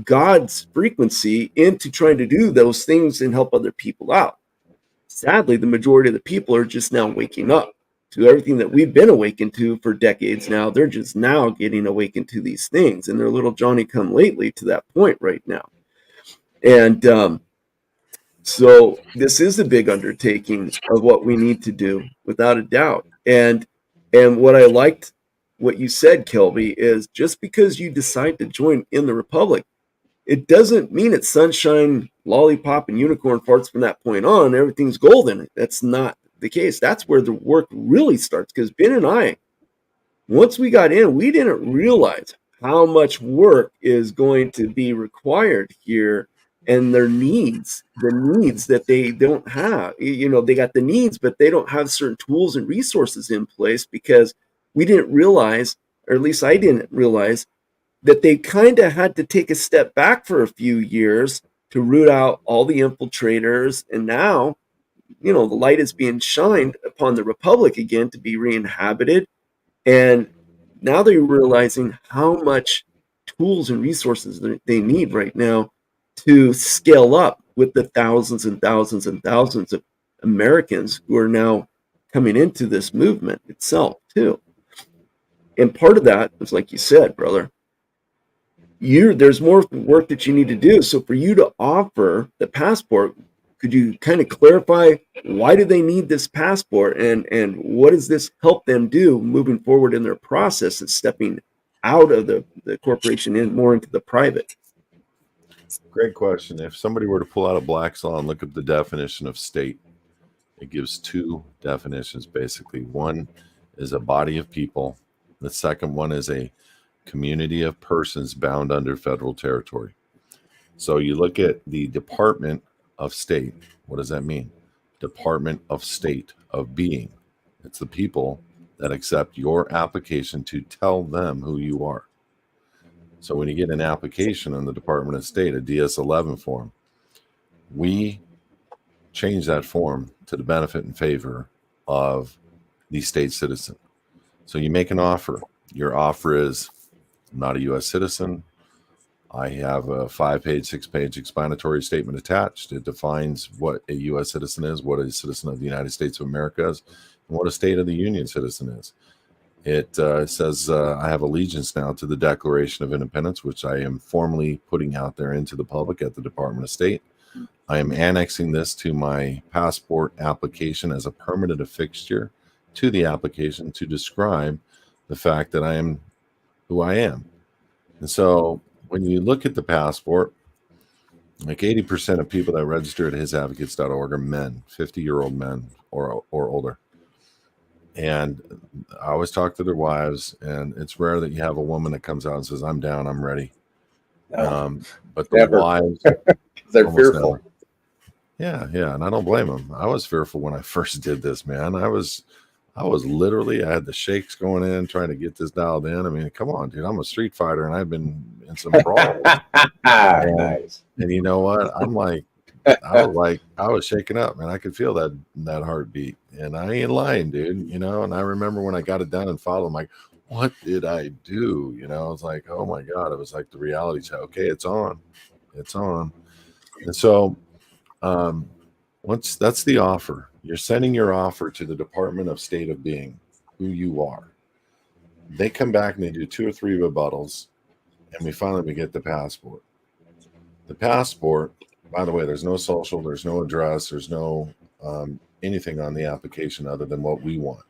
D: God's frequency into trying to do those things and help other people out. Sadly, the majority of the people are just now waking up to everything that we've been awakened to for decades now. They're just now getting awakened to these things, and they're little Johnny come lately to that point right now. And so this is a big undertaking of what we need to do, without a doubt. And what I liked what you said, Kelby, is just because you decide to join in the Republic, it doesn't mean it's sunshine, lollipop, and unicorn farts from that point on. Everything's golden. That's not the case. That's where the work really starts. Because Ben and I, once we got in, we didn't realize how much work is going to be required here and their needs, the needs that they don't have. You know, they got the needs, but they don't have certain tools and resources in place because we didn't realize, or at least I didn't realize, that they kind of had to take a step back for a few years to root out all the infiltrators. And now, you know, the light is being shined upon the Republic again to be re-inhabited. And now they're realizing how much tools and resources they need right now to scale up with the thousands and thousands and thousands of Americans who are now coming into this movement itself too. And part of that is, like you said, brother, there's more work that you need to do. So for you to offer the passport, could you kind of clarify why do they need this passport, and what does this help them do moving forward in their process of stepping out of the corporation and more into the private?
E: Great question. If somebody were to pull out a Black's Law and look up the definition of state, it gives two definitions basically. One is a body of people. The second one is a community of persons bound under federal territory. So you look at the Department of State. What does that mean? Department of State, of being. It's the people that accept your application to tell them who you are. So when you get an application in the Department of State, a DS-11 form, we change that form to the benefit and favor of the state citizen. So you make an offer. Your offer is, I'm not a U.S. citizen. I have a 5-page, 6-page explanatory statement attached. It defines what a U.S. citizen is, what a citizen of the United States of America is, and what a State of the Union citizen is. It says I have allegiance now to the Declaration of Independence, which I am formally putting out there into the public at the Department of State. I am annexing this to my passport application as a permanent fixture to the application to describe the fact that I am who I am. And so when you look at the passport, like 80% of people that register at HISadvocates.org are men, 50-year-old men or older. And I always talk to their wives, and it's rare that you have a woman that comes out and says, I'm down, I'm ready.
C: No,
E: but the
C: never.
E: wives,
C: They're
E: almost
C: fearful.
E: never. Yeah, and I don't blame them. I was fearful when I first did this, man. I was literally, I had the shakes going in, trying to get this dialed in. I mean, come on, dude. I'm a street fighter, and I've been in some brawls.
C: Nice.
E: And you know what? I'm like, I was shaking up, man. I could feel that heartbeat, and I ain't lying, dude. You know. And I remember when I got it done and followed, I'm like, what did I do? You know, I was like, oh my God, it was like the reality check. Okay, it's on. And so, once that's the offer, you're sending your offer to the Department of State of Being, who you are. They come back and they do 2 or 3 rebuttals, and we get the passport. The passport, by the way, there's no social, there's no address, there's no anything on the application other than what we want.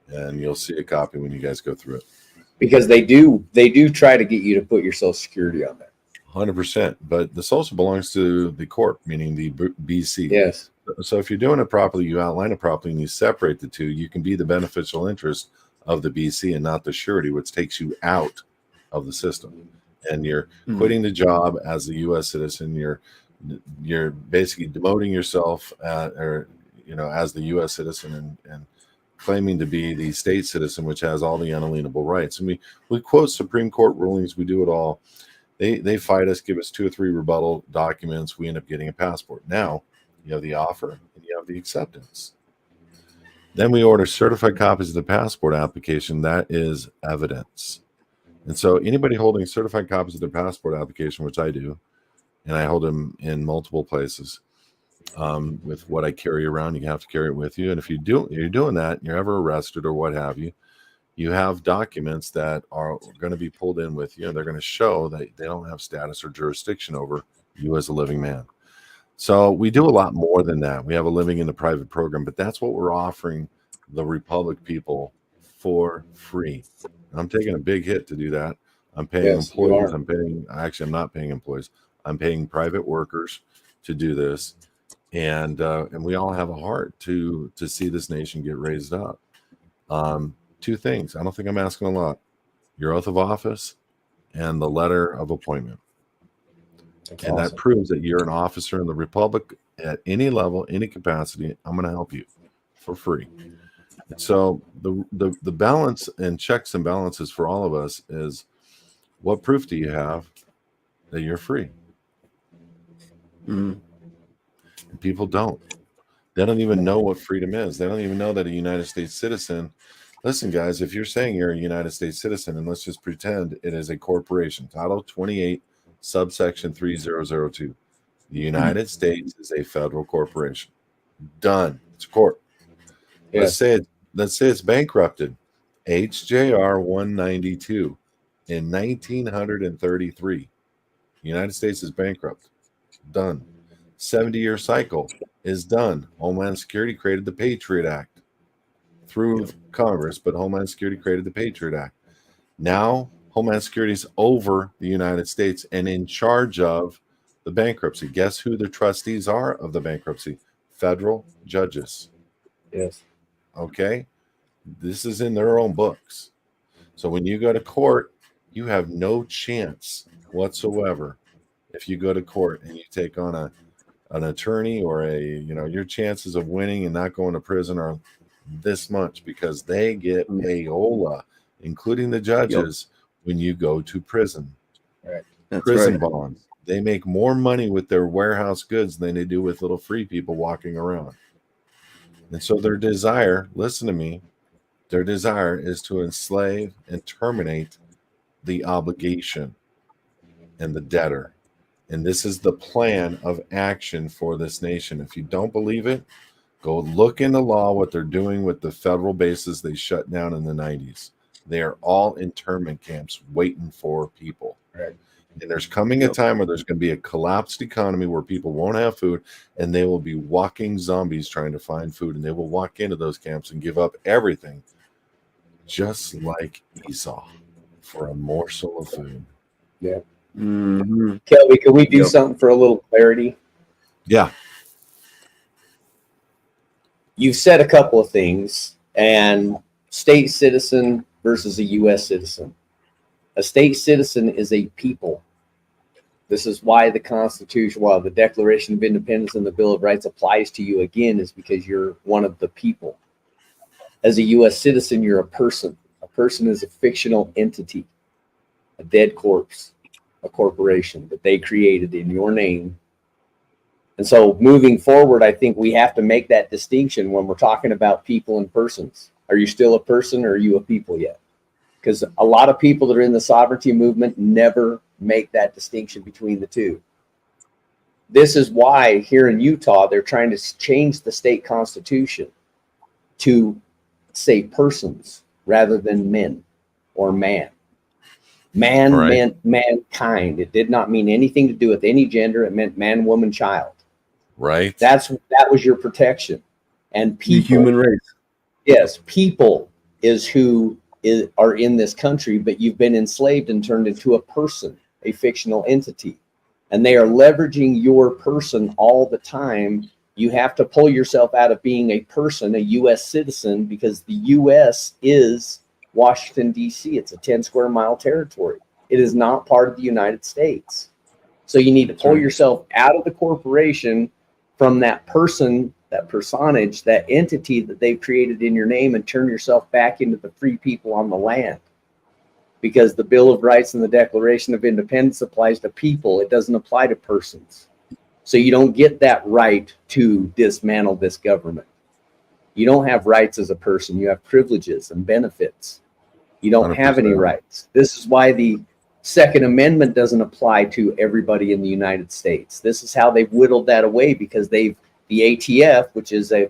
E: And you'll see a copy when you guys go through it.
C: Because they do try to get you to put your Social Security on there.
E: 100%. But the social belongs to the corp, meaning the BC.
C: Yes.
E: So if you're doing it properly, you outline it properly, and you separate the two, you can be the beneficial interest of the BC and not the surety, which takes you out of the system. And you're quitting the job as a U.S. citizen. You're basically demoting yourself, as the U.S. citizen and claiming to be the state citizen, which has all the unalienable rights. And we quote Supreme Court rulings. We do it all. They fight us, give us 2 or 3 rebuttal documents. We end up getting a passport. Now you have the offer and you have the acceptance. Then we order certified copies of the passport application. That is evidence. And so anybody holding certified copies of the passport application, which I do, and I hold them in multiple places, with what I carry around, you have to carry it with you. And if you're doing that, you're ever arrested or what have you, you have documents that are going to be pulled in with you, and they're going to show that they don't have status or jurisdiction over you as a living man. So we do a lot more than that. We have a living in the private program, but that's what we're offering the Republic people for free. I'm taking a big hit to do that. I'm paying employees. I'm not paying employees. I'm paying private workers to do this. And we all have a heart to see this nation get raised up. 2 things. I don't think I'm asking a lot. Your oath of office and the letter of appointment.
C: That's
E: And that
C: awesome.
E: proves that you're an officer in the Republic at any level, any capacity. I'm going to help you for free. And so the balance and checks and balances for all of us is, what proof do you have that you're free?
D: Mm.
E: And people don't. They don't even know what freedom is. They don't even know that a United States citizen. Listen, guys, if you're saying you're a United States citizen, and let's just pretend it is a corporation, Title 28, subsection 3002. The United States is a federal corporation. Done. It's a court.
C: Yes.
E: Let's say it's bankrupted. HJR 192 in 1933. United States is bankrupt. Done. 70-year cycle is done. Homeland Security created the Patriot Act through Congress, but Homeland Security created the Patriot Act. Now Homeland Security is over the United States and in charge of the bankruptcy. Guess who the trustees are of the bankruptcy? Federal judges.
C: Yes.
E: Okay? This is in their own books. So when you go to court, you have no chance whatsoever. If you go to court and you take on an attorney or your chances of winning and not going to prison are this much, because they get payola, including the judges, when you go to prison.
C: Right.
D: That's
E: Prison
D: right.
E: bonds. They make more money with their warehouse goods than they do with little free people walking around. And so their desire, listen to me, their desire is to enslave and terminate the obligation and the debtor. And this is the plan of action for this nation. If you don't believe it, go look into law what they're doing with the federal bases they shut down in the 90s. They are all internment camps waiting for people.
C: Right.
E: And there's coming a time where there's going to be a collapsed economy where people won't have food, and they will be walking zombies trying to find food, and they will walk into those camps and give up everything, just like Esau, for a morsel of food.
C: Yeah.
D: Mm-hmm.
C: Kelby, can we do
D: Yep.
C: something for a little clarity?
E: Yeah.
C: You've said a couple of things, and state citizen versus a U.S. citizen. A state citizen is a people. This is why the Constitution, while the Declaration of Independence and the Bill of Rights applies to you again, is because you're one of the people. As a U.S. citizen, you're a person. A person is a fictional entity, a dead corpse, a corporation that they created in your name. And so moving forward, I think we have to make that distinction when we're talking about people and persons. Are you still a person, or are you a people yet? Because a lot of people that are in the sovereignty movement never make that distinction between the two. This is why here in Utah, they're trying to change the state constitution to say persons rather than men or man. Man
E: Right.
C: meant mankind. It did not mean anything to do with any gender. It meant man, woman, child.
E: Right.
C: That was your protection. And
D: The
C: people,
D: human race.
C: yes, people is who are in this country, but you've been enslaved and turned into a person, a fictional entity. And they are leveraging your person all the time. You have to pull yourself out of being a person, a U.S. citizen, because the U.S. is Washington, D.C. It's a 10 square mile territory. It is not part of the United States. So you need to pull yourself out of the corporation, from that person, that personage, that entity that they've created in your name, and turn yourself back into the free people on the land. Because the Bill of Rights and the Declaration of Independence applies to people. It doesn't apply to persons. So you don't get that right to dismantle this government. You don't have rights as a person. You have privileges and benefits. You don't have any
E: 100%.
C: rights. This is why the Second Amendment doesn't apply to everybody in the United States. This is how they've whittled that away, because the ATF, which is a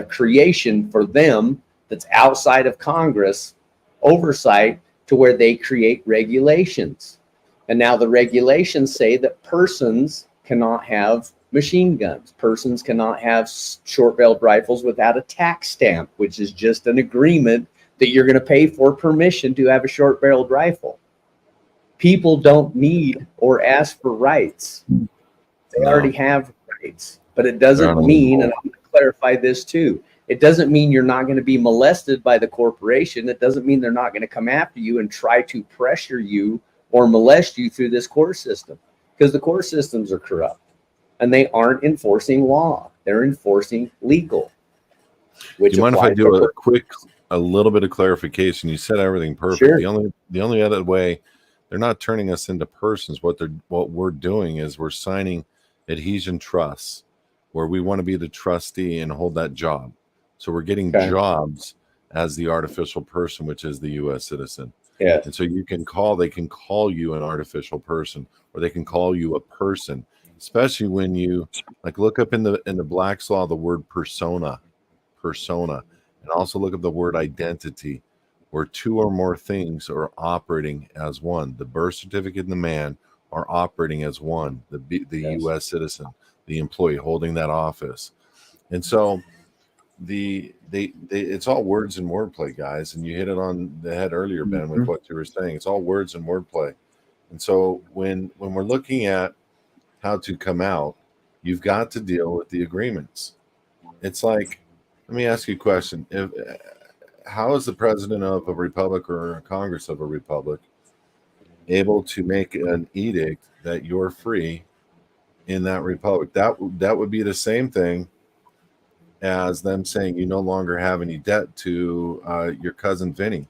C: creation for them that's outside of Congress oversight, to where they create regulations. And now the regulations say that persons cannot have machine guns. Persons cannot have short-barreled rifles without a tax stamp, which is just an agreement that you're going to pay for permission to have a short-barreled rifle. People don't need or ask for rights. They already have rights. But it doesn't mean, and I'm going to clarify this too, it doesn't mean you're not going to be molested by the corporation. It doesn't mean they're not going to come after you and try to pressure you or molest you through this court system. because the court systems are corrupt and they aren't enforcing law. They're enforcing legal. Which
E: Do you mind if I
C: applies
E: do
C: to
E: a little bit of clarification? You said everything perfect.
C: Sure.
E: The only other way, they're not turning us into persons. What we're doing is we're signing adhesion trusts where we want to be the trustee and hold that job. So we're getting
C: Okay.
E: jobs as the artificial person, which is the U.S. citizen.
C: Yeah.
E: And so they can call you an artificial person, or they can call you a person, especially when you like look up in the Black's Law the word persona, and also look up the word identity, where two or more things are operating as one. The birth certificate and the man are operating as one. The
C: Yes.
E: U.S. citizen, the employee holding that office, and so it's all words and wordplay, guys. And you hit it on the head earlier, Ben, with what you were saying. It's all words and wordplay. And so when we're looking at how to come out, you've got to deal with the agreements. It's like, let me ask you a question. How is the president of a republic or a Congress of a republic able to make an edict that you're free in that republic? That would be the same thing as them saying you no longer have any debt to your cousin Vinny.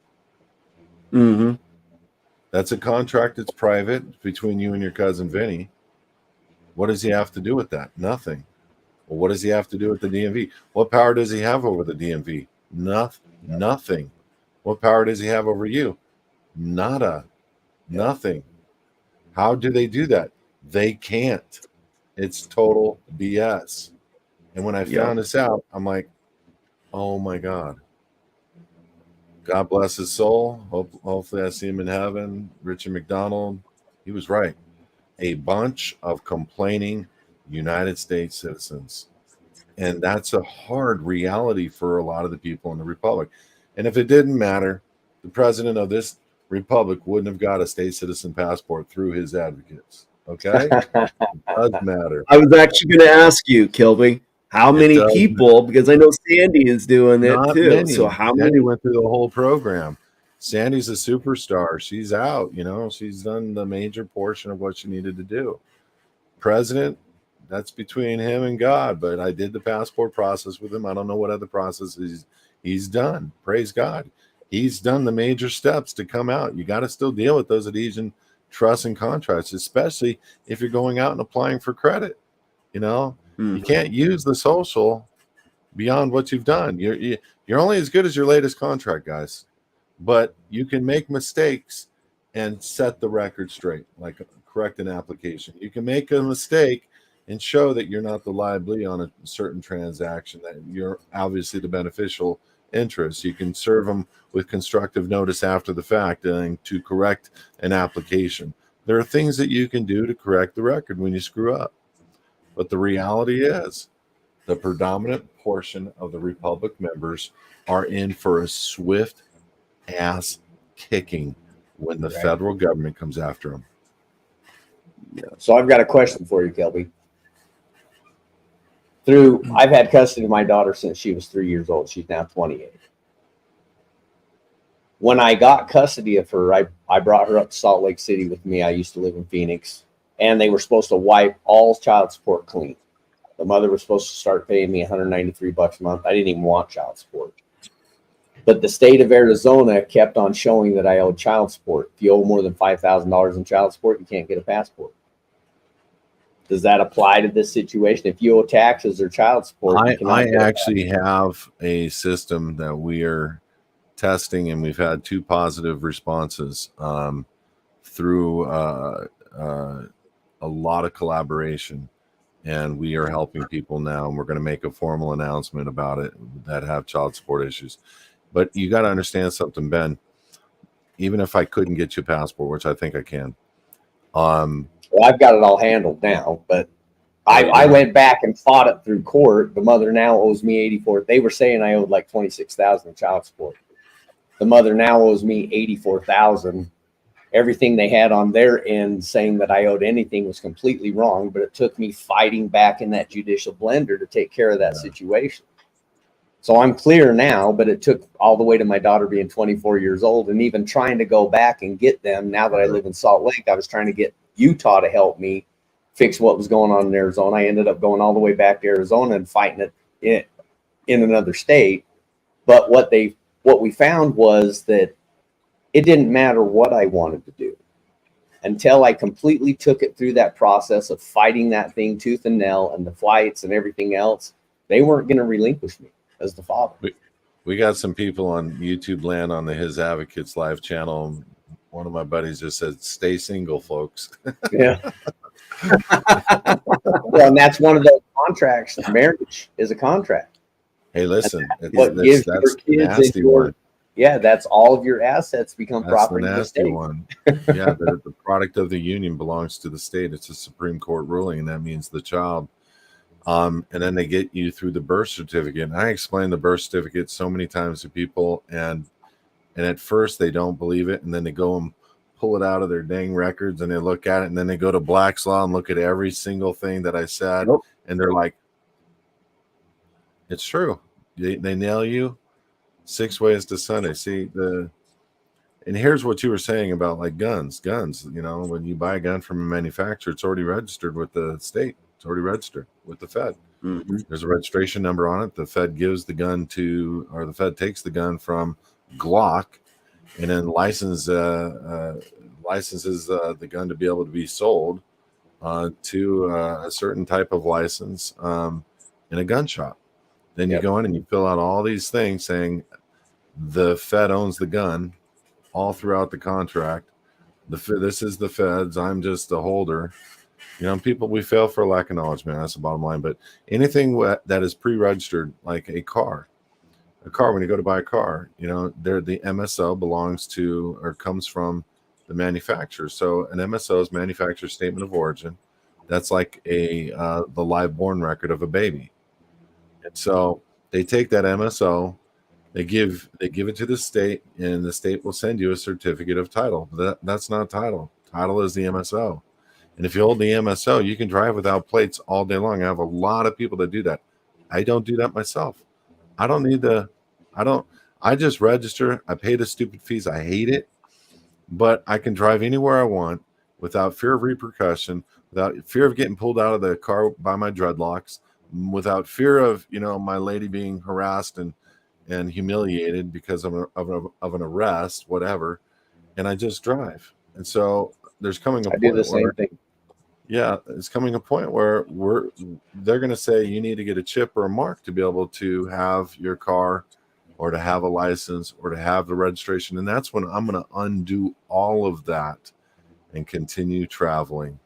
D: Mm-hmm.
E: That's a contract that's private between you and your cousin Vinny. What does he have to do with that? Nothing. Well, what does he have to do with the DMV? What power does he have over the DMV? Nothing. What power does he have over you? Nada. Nothing. How do they do that? They can't. It's total BS. And when I found this out, I'm like, oh my God. God bless his soul. Hopefully I see him in heaven. Richard McDonald, he was right. A bunch of complaining United States citizens. And that's a hard reality for a lot of the people in the republic. And if it didn't matter, the president of this republic wouldn't have got a state citizen passport through his advocates. Okay? It does matter.
D: I was actually going to ask you, Kelby, how many people, because I know Sandy is doing it
E: Not
D: too.
E: many.
D: So how
E: Sandy
D: many?
E: went through the whole program. Sandy's a superstar. She's out, she's done the major portion of what she needed to do. President, that's between him and God, but I did the passport process with him. I don't know what other processes he's done. Praise God. He's done the major steps to come out. You got to still deal with those adhesion trusts and contracts, especially if you're going out and applying for credit. You can't use the social beyond what you've done. You're only as good as your latest contract, guys. But you can make mistakes and set the record straight, like correct an application. You can make a mistake and show that you're not the liability on a certain transaction, that you're obviously the beneficial interest. You can serve them with constructive notice after the fact and to correct an application. There are things that you can do to correct the record when you screw up. But the reality is, the predominant portion of the Republic members are in for a swift ass kicking when the federal government comes after them.
C: So I've got a question for you, Kelby. I've had custody of my daughter since she was 3 years old. She's now 28. When I got custody of her, I brought her up to Salt Lake City with me. I used to live in Phoenix, and they were supposed to wipe all child support clean. The mother was supposed to start paying me $193 a month. I didn't even want child support. But the state of Arizona kept on showing that I owed child support. If you owe more than $5,000 in child support, you can't get a passport. Does that apply to this situation? If you owe taxes or child support,
E: I actually have a system that we are testing, and we've had 2 positive responses through a lot of collaboration. And we are helping people now, and we're going to make a formal announcement about it that have child support issues. But you got to understand something, Ben. Even if I couldn't get you a passport, which I think I can.
C: Well, I've got it all handled now, but I went back and fought it through court. The mother now owes me $84,000. They were saying I owed like $26,000 in child support. The mother now owes me $84,000. Everything they had on their end saying that I owed anything was completely wrong, but it took me fighting back in that judicial blender to take care of that situation. So I'm clear now, but it took all the way to my daughter being 24 years old, and even trying to go back and get them. Now that I live in Salt Lake, I was trying to get Utah to help me fix what was going on in Arizona. I ended up going all the way back to Arizona and fighting it in another state. But what we found was that it didn't matter what I wanted to do until I completely took it through that process of fighting that thing tooth and nail, and the flights and everything else. They weren't going to relinquish me as the father.
E: We got some people on YouTube land on the His Advocates live channel. One of my buddies just said, "Stay single, folks."
C: Yeah. Well, and that's one of those contracts. Marriage is a contract.
E: Hey, listen,
C: What gives
E: that's
C: your
E: the
C: kids
E: nasty one.
C: Yeah, that's all of your assets become
E: That's
C: property
E: the
C: of the
E: nasty
C: state.
E: one. Yeah, the product of the union belongs to the state. It's a Supreme Court ruling, and that means the child. And then they get you through the birth certificate. And I explain the birth certificate so many times to people, and at first they don't believe it, and then they go and pull it out of their dang records, and they look at it, and then they go to Black's Law and look at every single thing that I said,
C: Nope.
E: and they're like, "It's true." They nail you 6 ways to Sunday. See and here's what you were saying about like guns. You know, when you buy a gun from a manufacturer, it's already registered with the state. It's already registered with the Fed.
D: Mm-hmm.
E: There's a registration number on it. The Fed gives the gun or the Fed takes the gun from Glock, and then licenses the gun to be able to be sold to a certain type of license in a gun shop. Then you go in and you fill out all these things saying the Fed owns the gun all throughout the contract. This is the Fed's. I'm just a holder. You know, people, we fail for lack of knowledge, man. That's the bottom line. But anything that is pre-registered, like a car, when you go to buy a car, you know, the MSO belongs to or comes from the manufacturer. So an MSO is manufacturer statement of origin. That's like the live born record of a baby. And so they take that MSO, they give it to the state, and the state will send you a certificate of title. That's not title. Title is the MSO. And if you hold the MSO, you can drive without plates all day long. I have a lot of people that do that. I don't do that myself. I don't need I just register. I pay the stupid fees. I hate it, but I can drive anywhere I want without fear of repercussion, without fear of getting pulled out of the car by my dreadlocks, without fear of, you know, my lady being harassed and humiliated because of an arrest, whatever. And I just drive. And so there's coming a point
C: do the same thing.
E: Yeah, it's coming a point where they're going to say you need to get a chip or a mark to be able to have your car or to have a license or to have the registration. And that's when I'm going to undo all of that and continue traveling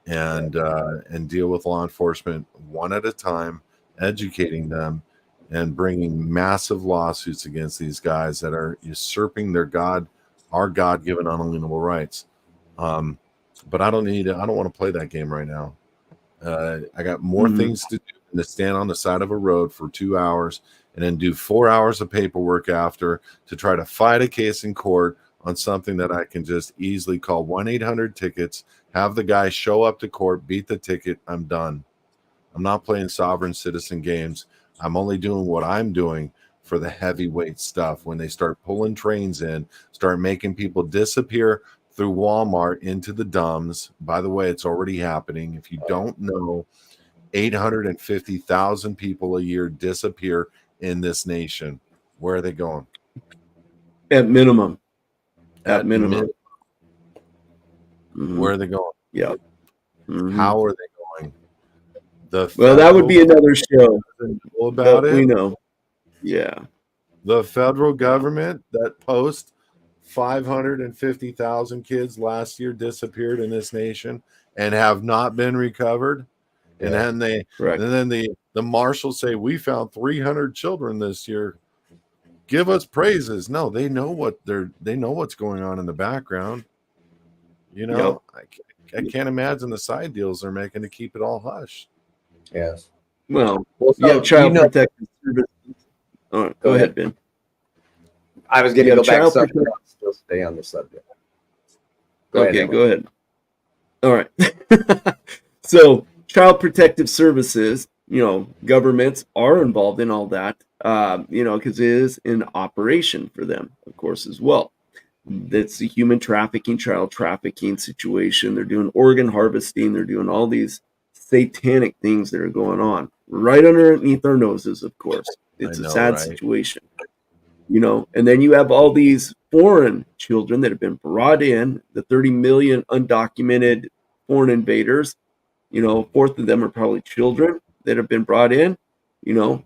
E: and deal with law enforcement one at a time, educating them and bringing massive lawsuits against these guys that are usurping our God-given unalienable rights. But I don't want to play that game right now. I got more things to do than to stand on the side of a road for 2 hours and then do 4 hours of paperwork after to try to fight a case in court on something that I can just easily call 1-800-TICKETS, have the guy show up to court, beat the ticket. I'm done. I'm not playing sovereign citizen games. I'm only doing what I'm doing for the heavyweight stuff. When they start pulling trains in, start making people disappear through Walmart into the dumbs. By the way, it's already happening. If you don't know, 850,000 people a year disappear in this nation. Where are they going?
D: At minimum. At minimum.
E: Where are they going?
D: Yeah.
E: How are they going?
D: Well, that would be another show
E: about it.
D: We know. Yeah.
E: The federal government that posts 550,000 kids last year disappeared in this nation and have not been recovered. And then the marshals say we found 300 children this year. Give us praises. No, they know what's going on in the background. You know, I can't imagine the side deals they're making to keep it all hush.
C: Yes.
D: Well,
C: so
D: Child Protective Services. All right, go ahead, Ben.
C: I was going to go back to still stay on the subject. Go ahead.
D: All right. So, Child Protective Services, you know, governments are involved in all that, you know, because it is an operation for them, of course, as well. That's a human trafficking, child trafficking situation. They're doing organ harvesting. They're doing all these satanic things that are going on right underneath our noses, of course. It's
E: I
D: a
E: know,
D: sad
E: right?
D: situation, you know. And then you have all these foreign children that have been brought in, the 30 million undocumented foreign invaders. You know, a fourth of them are probably children that have been brought in, you know.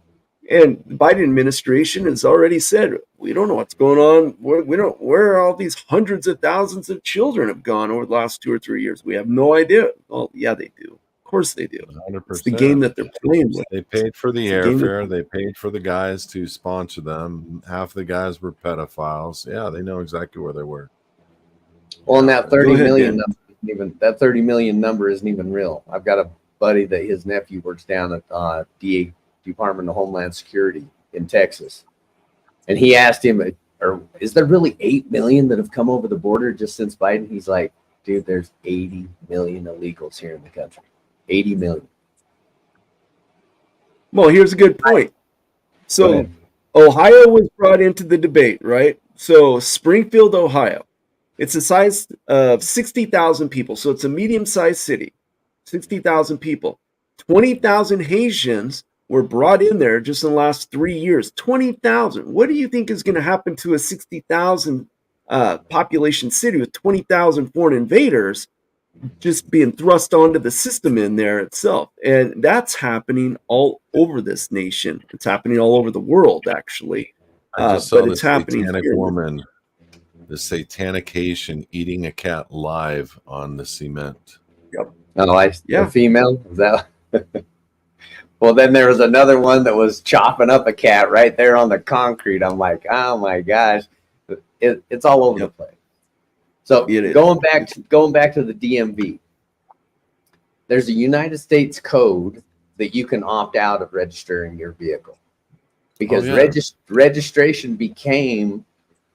D: And the Biden administration has already said, we don't know what's going on. We don't, where all these hundreds of thousands of children have gone over the last 2 or 3 years. We have no idea. Well, yeah, they do. Of course they do. It's the game
E: 100%.
D: that they're playing with.
E: They paid for the
D: It's a game that-
E: airfare. They paid for the guys to sponsor them. Half the guys were pedophiles. Yeah, they know exactly where they were.
C: Well, and that 30
D: ahead,
C: million
D: Dan.
C: number isn't even, that 30 million number isn't even real. I've got a buddy that his nephew works down at DA, Department of Homeland Security in Texas, and he asked him, "Or is there really 8 million that have come over the border just since Biden?" He's like, "Dude, there's 80 million illegals here in the country. 80 million."
D: Well, here's a good point.
C: Go
D: So
C: ahead.
D: Ohio was brought into the debate, right? So Springfield, Ohio, it's the size of 60,000 people. So it's a medium-sized city, 60,000 people. 20,000 Haitians were brought in there just in the last 3 years. 20,000. What do you think is going to happen to a 60,000 population city with 20,000 foreign invaders just being thrust onto the system in there itself? And that's happening all over this nation. It's happening all over the world, actually.
E: I just saw
D: But
E: the
D: it's happening
E: satanic
D: here.
E: woman, the satanic Haitian eating a cat live on the cement.
C: Oh,
D: Yeah.
C: a female? Is that? Well, then there was another one that was chopping up a cat right there on the concrete. I'm like, oh my gosh, it's all over the place. So
D: It is.
C: going back to the DMV, there's a United States code that you can opt out of registering your vehicle, because registration became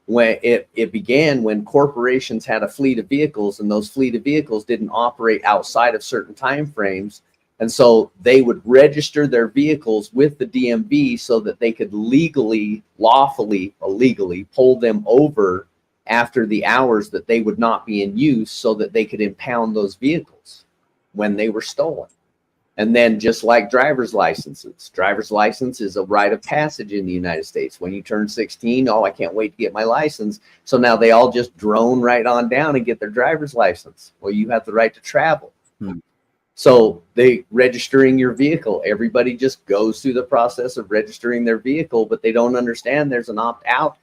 C: when it began when corporations had a fleet of vehicles, and those fleet of vehicles didn't operate outside of certain time frames. And so they would register their vehicles with the DMV so that they could legally, lawfully, illegally pull them over after the hours that they would not be in use, so that they could impound those vehicles when they were stolen. And then just like driver's license is a rite of passage in the United States. When you turn 16, oh, I can't wait to get my license. So now they all just drone right on down and get their driver's license. Well, you have the right to travel. So they registering your vehicle, everybody just goes through the process of registering their vehicle, but they don't understand there's an opt-out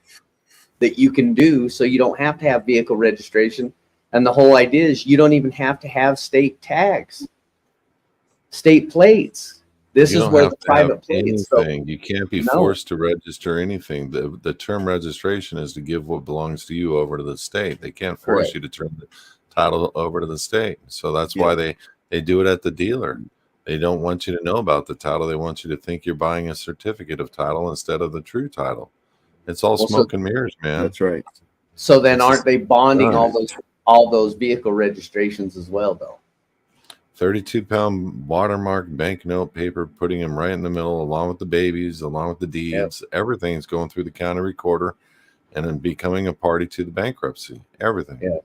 C: that you can do, so you don't have to have vehicle registration. And the whole idea is you don't even have to have state tags, state plates. This is where the private plates.
E: Anything. You can't be forced to register anything. The term registration is to give what belongs to you over to the state. They can't force you to turn the title over to the state. So that's why they do it at the dealer. They don't want you to know about the title. They want you to think you're buying a certificate of title instead of the true title. It's all smoke and mirrors, man.
D: That's right.
C: So then aren't they bonding all those vehicle registrations as well, though?
E: 32-pound watermark banknote paper, putting them right in the middle, along with the babies, along with the deeds. Everything's going through the county recorder and then becoming a party to the bankruptcy. Everything.
C: Yeah.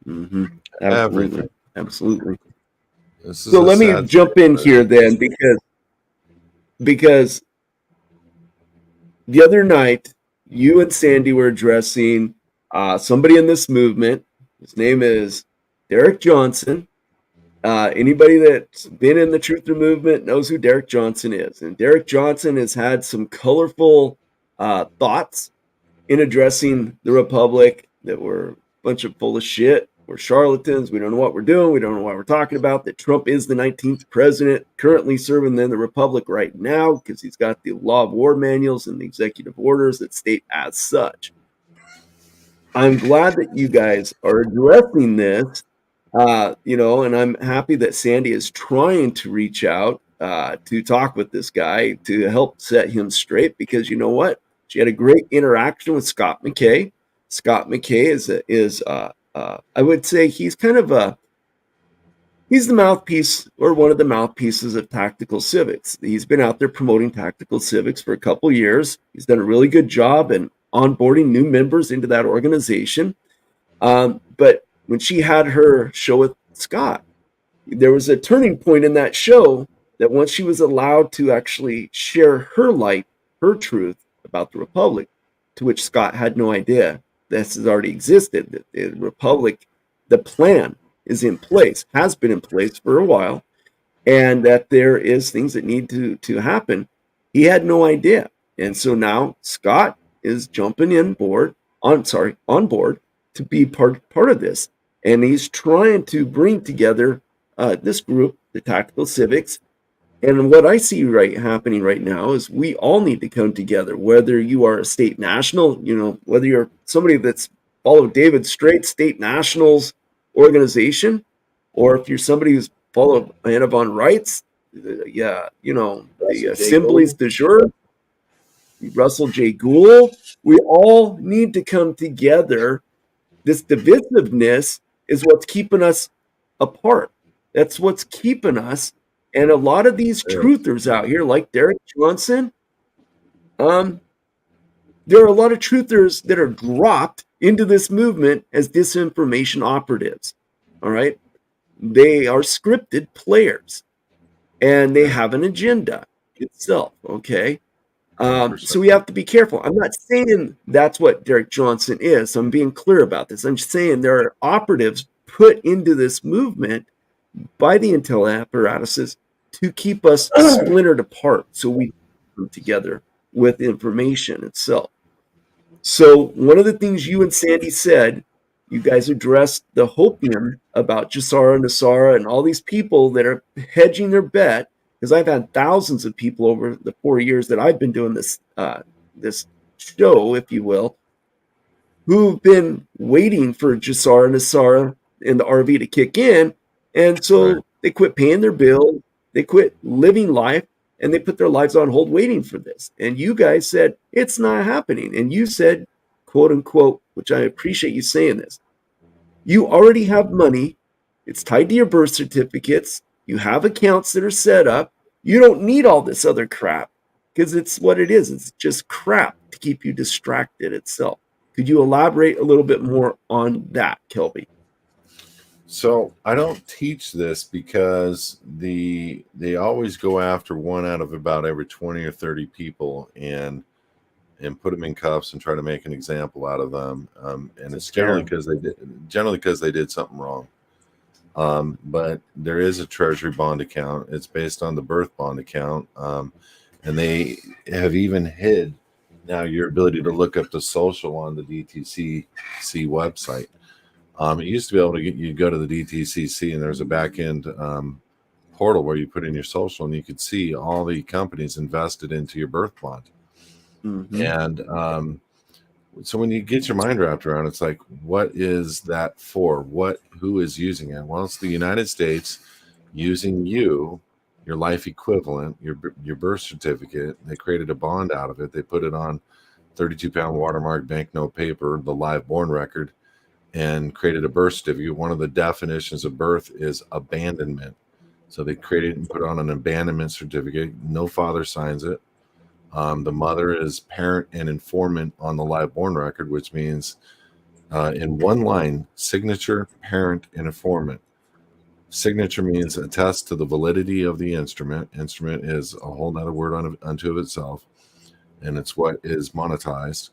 D: Mm-hmm.
E: Everything.
D: Absolutely.
E: So
D: let me jump in here then, because the other night you and Sandy were addressing somebody in this movement. His name is Derek Johnson. Anybody that's been in the Truther movement knows who Derek Johnson is. And Derek Johnson has had some colorful thoughts in addressing the Republic that were a bunch of full of shit. We're charlatans. We don't know what we're doing. We don't know what we're talking about. That Trump is the 19th president currently serving in the Republic right now, because he's got the law of war manuals and the executive orders that state as such. I'm glad that you guys are addressing this, and I'm happy that Sandy is trying to reach out to talk with this guy to help set him straight, because you know what? She had a great interaction with Scott McKay. Scott McKay is I would say he's kind of he's the mouthpiece, or one of the mouthpieces, of Tactical Civics. He's been out there promoting Tactical Civics for a couple years. He's done a really good job, and onboarding new members into that organization. But when she had her show with Scott, there was a turning point in that show that once she was allowed to actually share her light, her truth about the Republic, to which Scott had no idea this has already existed. That the Republic, the plan is in place, has been in place for a while, and that there is things that need to happen. He had no idea. And so now Scott is jumping on board to be part of this. And he's trying to bring together this group, the Tactical Civics. And what I see happening right now is we all need to come together, whether you are a state national, whether you're somebody that's followed David Straight's state nationals organization, or if you're somebody who's followed Anna von Wright's, the assemblies du jour, Russell J. Gould. We all need to come together. This divisiveness is what's keeping us apart. That's what's keeping us. And a lot of these truthers out here, like Derek Johnson, there are a lot of truthers that are dropped into this movement as disinformation operatives. All right. They are scripted players and they have an agenda itself. Okay. So we have to be careful. I'm not saying that's what Derek Johnson is. I'm being clear about this. I'm just saying there are operatives put into this movement by the intel apparatuses to keep us splintered apart so we come together with information itself. So one of the things you and Sandy said, you guys addressed the hopium about Jasara Nasara and all these people that are hedging their bet, because I've had thousands of people over the 4 years that I've been doing this this show, if you will, who've been waiting for Jasara Nasara and the RV to kick in. And so they quit paying their bill, they quit living life, and they put their lives on hold waiting for this. And you guys said, it's not happening. And you said, quote unquote, which I appreciate you saying this, you already have money. It's tied to your birth certificates. You have accounts that are set up. You don't need all this other crap because it's what it is. It's just crap to keep you distracted itself. Could you elaborate a little bit more on that, Kelby?
E: So I don't teach this because they always go after one out of about every 20 or 30 people and put them in cuffs and try to make an example out of them. And it's generally because they did something wrong. But there is a treasury bond account. It's based on the birth bond account. And they have even hid now your ability to look up the social on the DTCC website. It used to be able to you go to the DTCC and there's a back end portal where you put in your social and you could see all the companies invested into your birth bond. Mm-hmm. And so when you get your mind wrapped around, it's like, what is that for? Who is using it? Well, it's the United States using your life equivalent, your birth certificate. They created a bond out of it. They put it on 32-pound watermark banknote paper, the live born record, and created a birth certificate. One of the definitions of birth is abandonment. So they created and put on an abandonment certificate. No father signs it. The mother is parent and informant on the live born record, which means in one line, signature, parent, and informant. Signature means attest to the validity of the instrument. Instrument is a whole nother word unto of itself, and it's what is monetized.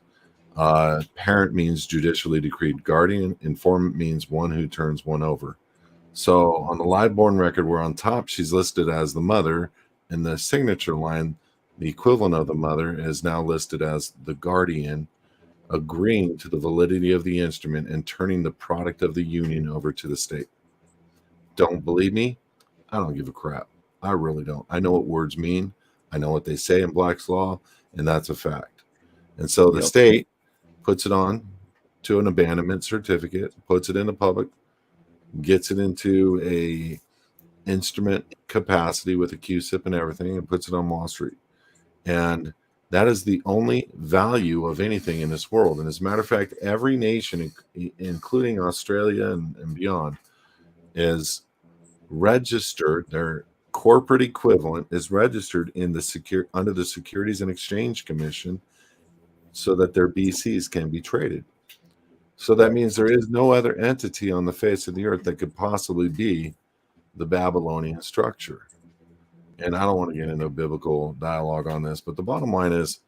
E: Parent means judicially decreed guardian. Informant means one who turns one over. So on the live born record, where on top she's listed as the mother, in the signature line, the equivalent of the mother is now listed as the guardian, agreeing to the validity of the instrument and turning the product of the union over to the state. Don't believe me? I don't give a crap. I really don't. I know what words mean. I know what they say in Black's Law, and that's a fact. And so the state puts it on to an abandonment certificate, puts it in the public, gets it into a instrument capacity with a QSIP and everything, and puts it on Wall Street. And that is the only value of anything in this world. And as a matter of fact, every nation, including Australia and beyond, is registered. Their corporate equivalent is registered in under the Securities and Exchange Commission so that their BCs can be traded. So that means there is no other entity on the face of the earth that could possibly be the Babylonian structure. And I don't want to get into a biblical dialogue on this, but the bottom line is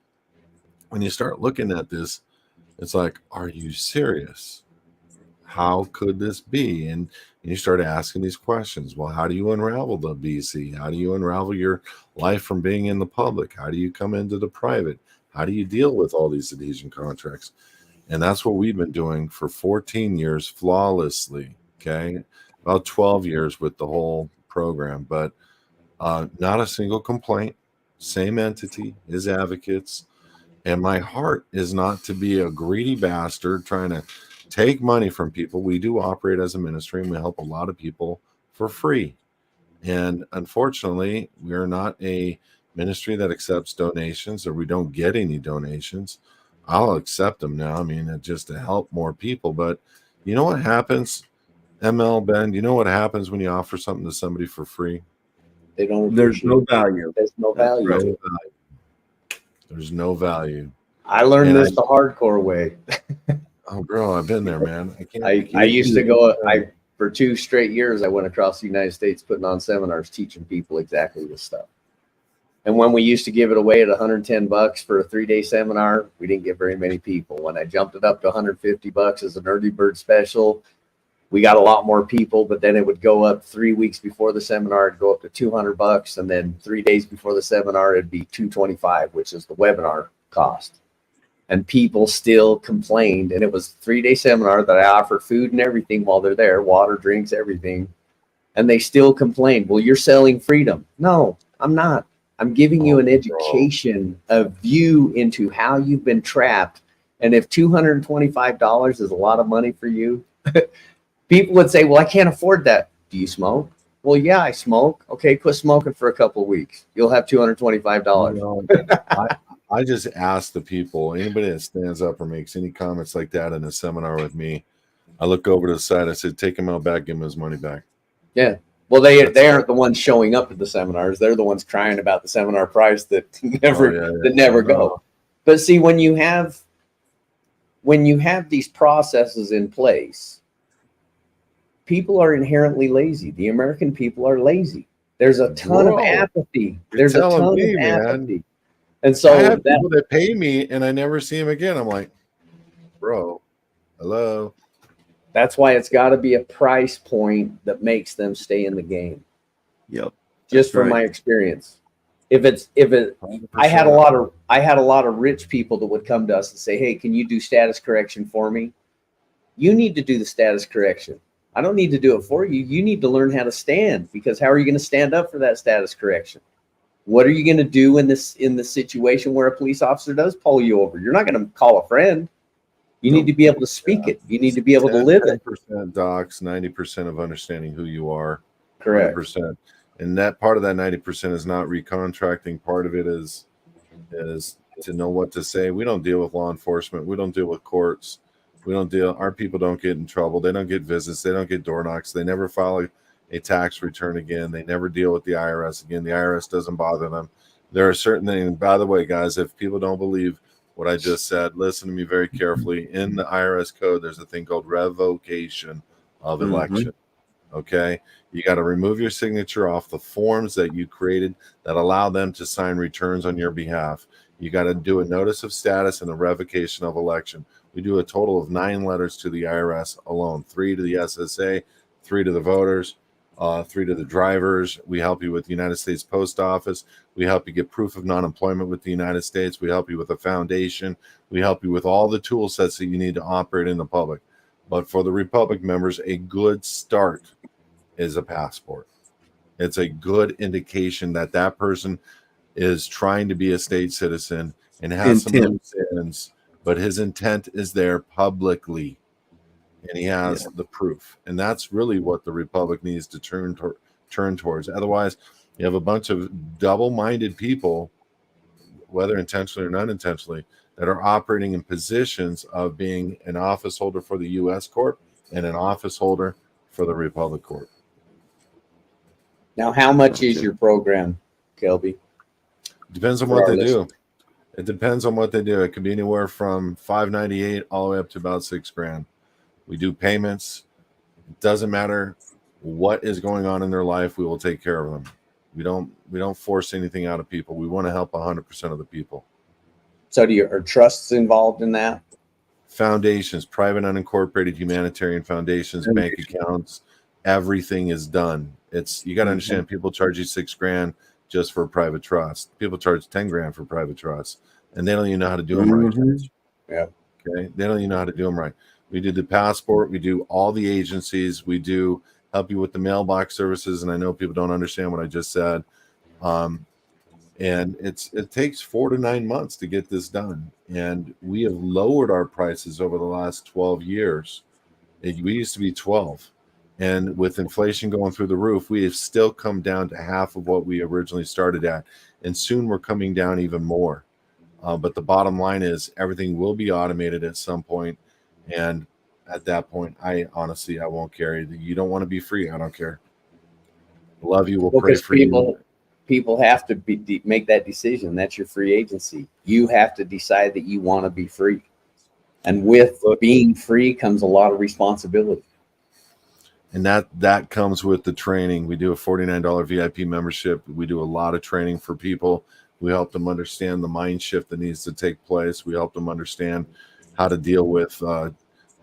E: when you start looking at this, it's like, are you serious? How could this be? And you start asking these questions. Well, how do you unravel the BC? How do you unravel your life from being in the public? How do you come into the private? How do you deal with all these adhesion contracts? And that's what we've been doing for 14 years flawlessly. Okay. About 12 years with the whole program, but not a single complaint. Same entity, his advocates. And my heart is not to be a greedy bastard trying to take money from people. We do operate as a ministry and we help a lot of people for free. And unfortunately, we are not a ministry that accepts donations, or we don't get any donations. I'll accept them now. I mean, just to help more people. But you know what happens, ML Ben? You know what happens when you offer something to somebody for free?
C: They don't
D: There's
C: appreciate
D: no
C: it.
D: value.
C: There's no
D: That's
C: value.
D: right.
C: to it.
E: There's no value.
C: I learned
E: And
C: this the hardcore way.
E: Oh, bro, I've been there, man.
C: I used to go. For 2 straight years, I went across the United States putting on seminars, teaching people exactly this stuff. And when we used to give it away at $110 for a 3-day seminar, we didn't get very many people. When I jumped it up to $150 as an early bird special, we got a lot more people. But then it would go up 3 weeks before the seminar, it'd go up to $200, and then 3 days before the seminar, it'd be $225, which is the webinar cost. And people still complained. And it was a 3-day seminar that I offered food and everything while they're there, water, drinks, everything. And they still complained. Well, you're selling freedom. No, I'm not. I'm giving you an education, a view into how you've been trapped. And if $225 is a lot of money for you, people would say, well, I can't afford that. Do you smoke? Well, yeah, I smoke. Okay, quit smoking for a couple of weeks. You'll have $225.
E: I just ask the people, anybody that stands up or makes any comments like that in a seminar with me, I look over to the side, I said, take him out back, give him his money back.
C: Yeah. Well, they aren't the ones showing up at the seminars. They're the ones crying about the seminar price that never go. But see, when you have these processes in place, people are inherently lazy. The American people are lazy. There's a ton of apathy. There's a ton of apathy. And so
E: I have people that pay me and I never see them again. I'm like, bro, hello.
C: That's why it's got to be a price point that makes them stay in the game.
D: Yep.
C: Just from my experience. I had a lot of rich people that would come to us and say, hey, can you do status correction for me? You need to do the status correction. I don't need to do it for you. You need to learn how to stand, because how are you going to stand up for that status correction? What are you going to do in this situation where a police officer does pull you over? You're not going to call a friend. You need to be able to speak it. You need to be able to live it.
E: 10% docs, 90% of understanding who you are.
C: Correct.
E: 100%. And that part of that 90% is not recontracting. Part of it is to know what to say. We don't deal with law enforcement. We don't deal with courts. Our people don't get in trouble. They don't get visits. They don't get door knocks. They never file a tax return again. They never deal with the IRS again. The IRS doesn't bother them. There are certain things, by the way, guys, if people don't believe what I just said, listen to me very carefully. In the IRS code, there's a thing called revocation of election. Okay. You got to remove your signature off the forms that you created that allow them to sign returns on your behalf. You got to do a notice of status and a revocation of election. We do a total of 9 letters to the IRS alone, 3 to the SSA, 3 to the voters, 3 to the drivers. We help you with the United States Post Office. We help you get proof of non-employment with the United States. We help you with a foundation. We help you with all the tool sets that you need to operate in the public. But for the Republic members, a good start is a passport. It's a good indication that that person is trying to be a state citizen and has some loose ends, but his intent is there publicly. And he has the proof. And that's really what the Republic needs to turn towards. Otherwise, you have a bunch of double-minded people, whether intentionally or not intentionally, that are operating in positions of being an office holder for the U.S. Court and an office holder for the Republic Court.
C: Now, how much is your program, Kelby?
E: Depends on what they do. It depends on what they do. It could be anywhere from $598 all the way up to about $6,000. We do payments. It doesn't matter what is going on in their life. We will take care of them. We don't force anything out of people. We want to help 100% of the people.
C: So are trusts involved in that?
E: Foundations, private unincorporated humanitarian foundations, bank accounts, everything is done. You got to understand, people charge you $6,000 just for a private trust. People charge $10,000 for private trusts, and they don't even know how to do them right.
C: Yeah.
E: Okay, they don't even know how to do them right. We do the passport. We do all the agencies. We do help you with the mailbox services. And I know people don't understand what I just said. And it takes 4 to 9 months to get this done. And we have lowered our prices over the last 12 years. We used to be 12. And with inflation going through the roof, we have still come down to half of what we originally started at. And soon we're coming down even more. But the bottom line is everything will be automated at some point. And at that point, I won't care. You don't want to be free. I don't care. Love you. We'll pray for you.
C: People have to make that decision. That's your free agency. You have to decide that you want to be free. And with being free comes a lot of responsibility.
E: And that comes with the training. We do a $49 VIP membership. We do a lot of training for people. We help them understand the mind shift that needs to take place. We help them understand how to deal with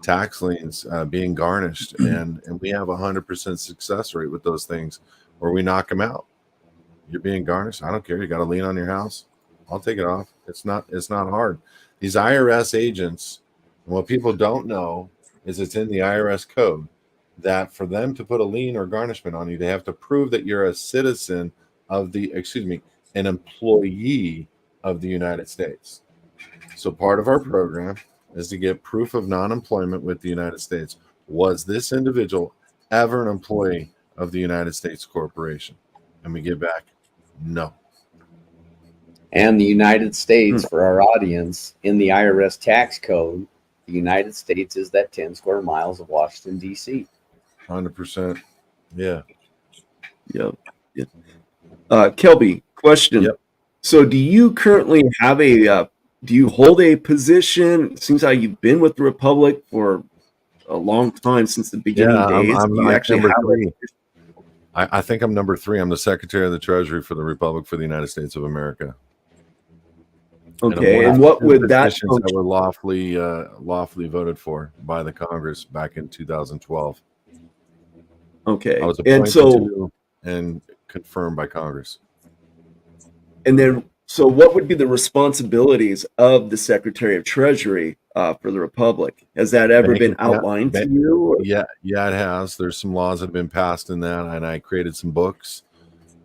E: tax liens being garnished. And we have 100% success rate with those things where we knock them out. You're being garnished. I don't care. You got a lien on your house. I'll take it off. It's not hard. These IRS agents, what people don't know is it's in the IRS code that for them to put a lien or garnishment on you, they have to prove that you're a citizen of an employee of the United States. So part of our program is to get proof of non-employment with the United States. Was this individual ever an employee of the United States Corporation? And we get back, no.
C: And the United States, for our audience, in the IRS tax code, the United States is that 10 square miles of Washington, D.C.
E: 100%. Yeah.
D: Yep. Kelby, question.
E: Yep.
D: So do you currently have do you hold a position? It seems like you've been with the Republic for a long time, since the beginning days. Do you actually have
E: three. I think I'm number 3. I'm the Secretary of the Treasury for the Republic for the United States of America.
D: Okay, and what would that
E: that were lawfully voted for by the Congress back in 2012?
D: Okay,
E: I was appointed to and confirmed by Congress.
D: And then, so what would be the responsibilities of the Secretary of Treasury for the Republic? Has that ever been outlined to you?
E: Yeah, it has. There's some laws that have been passed in that, and I created some books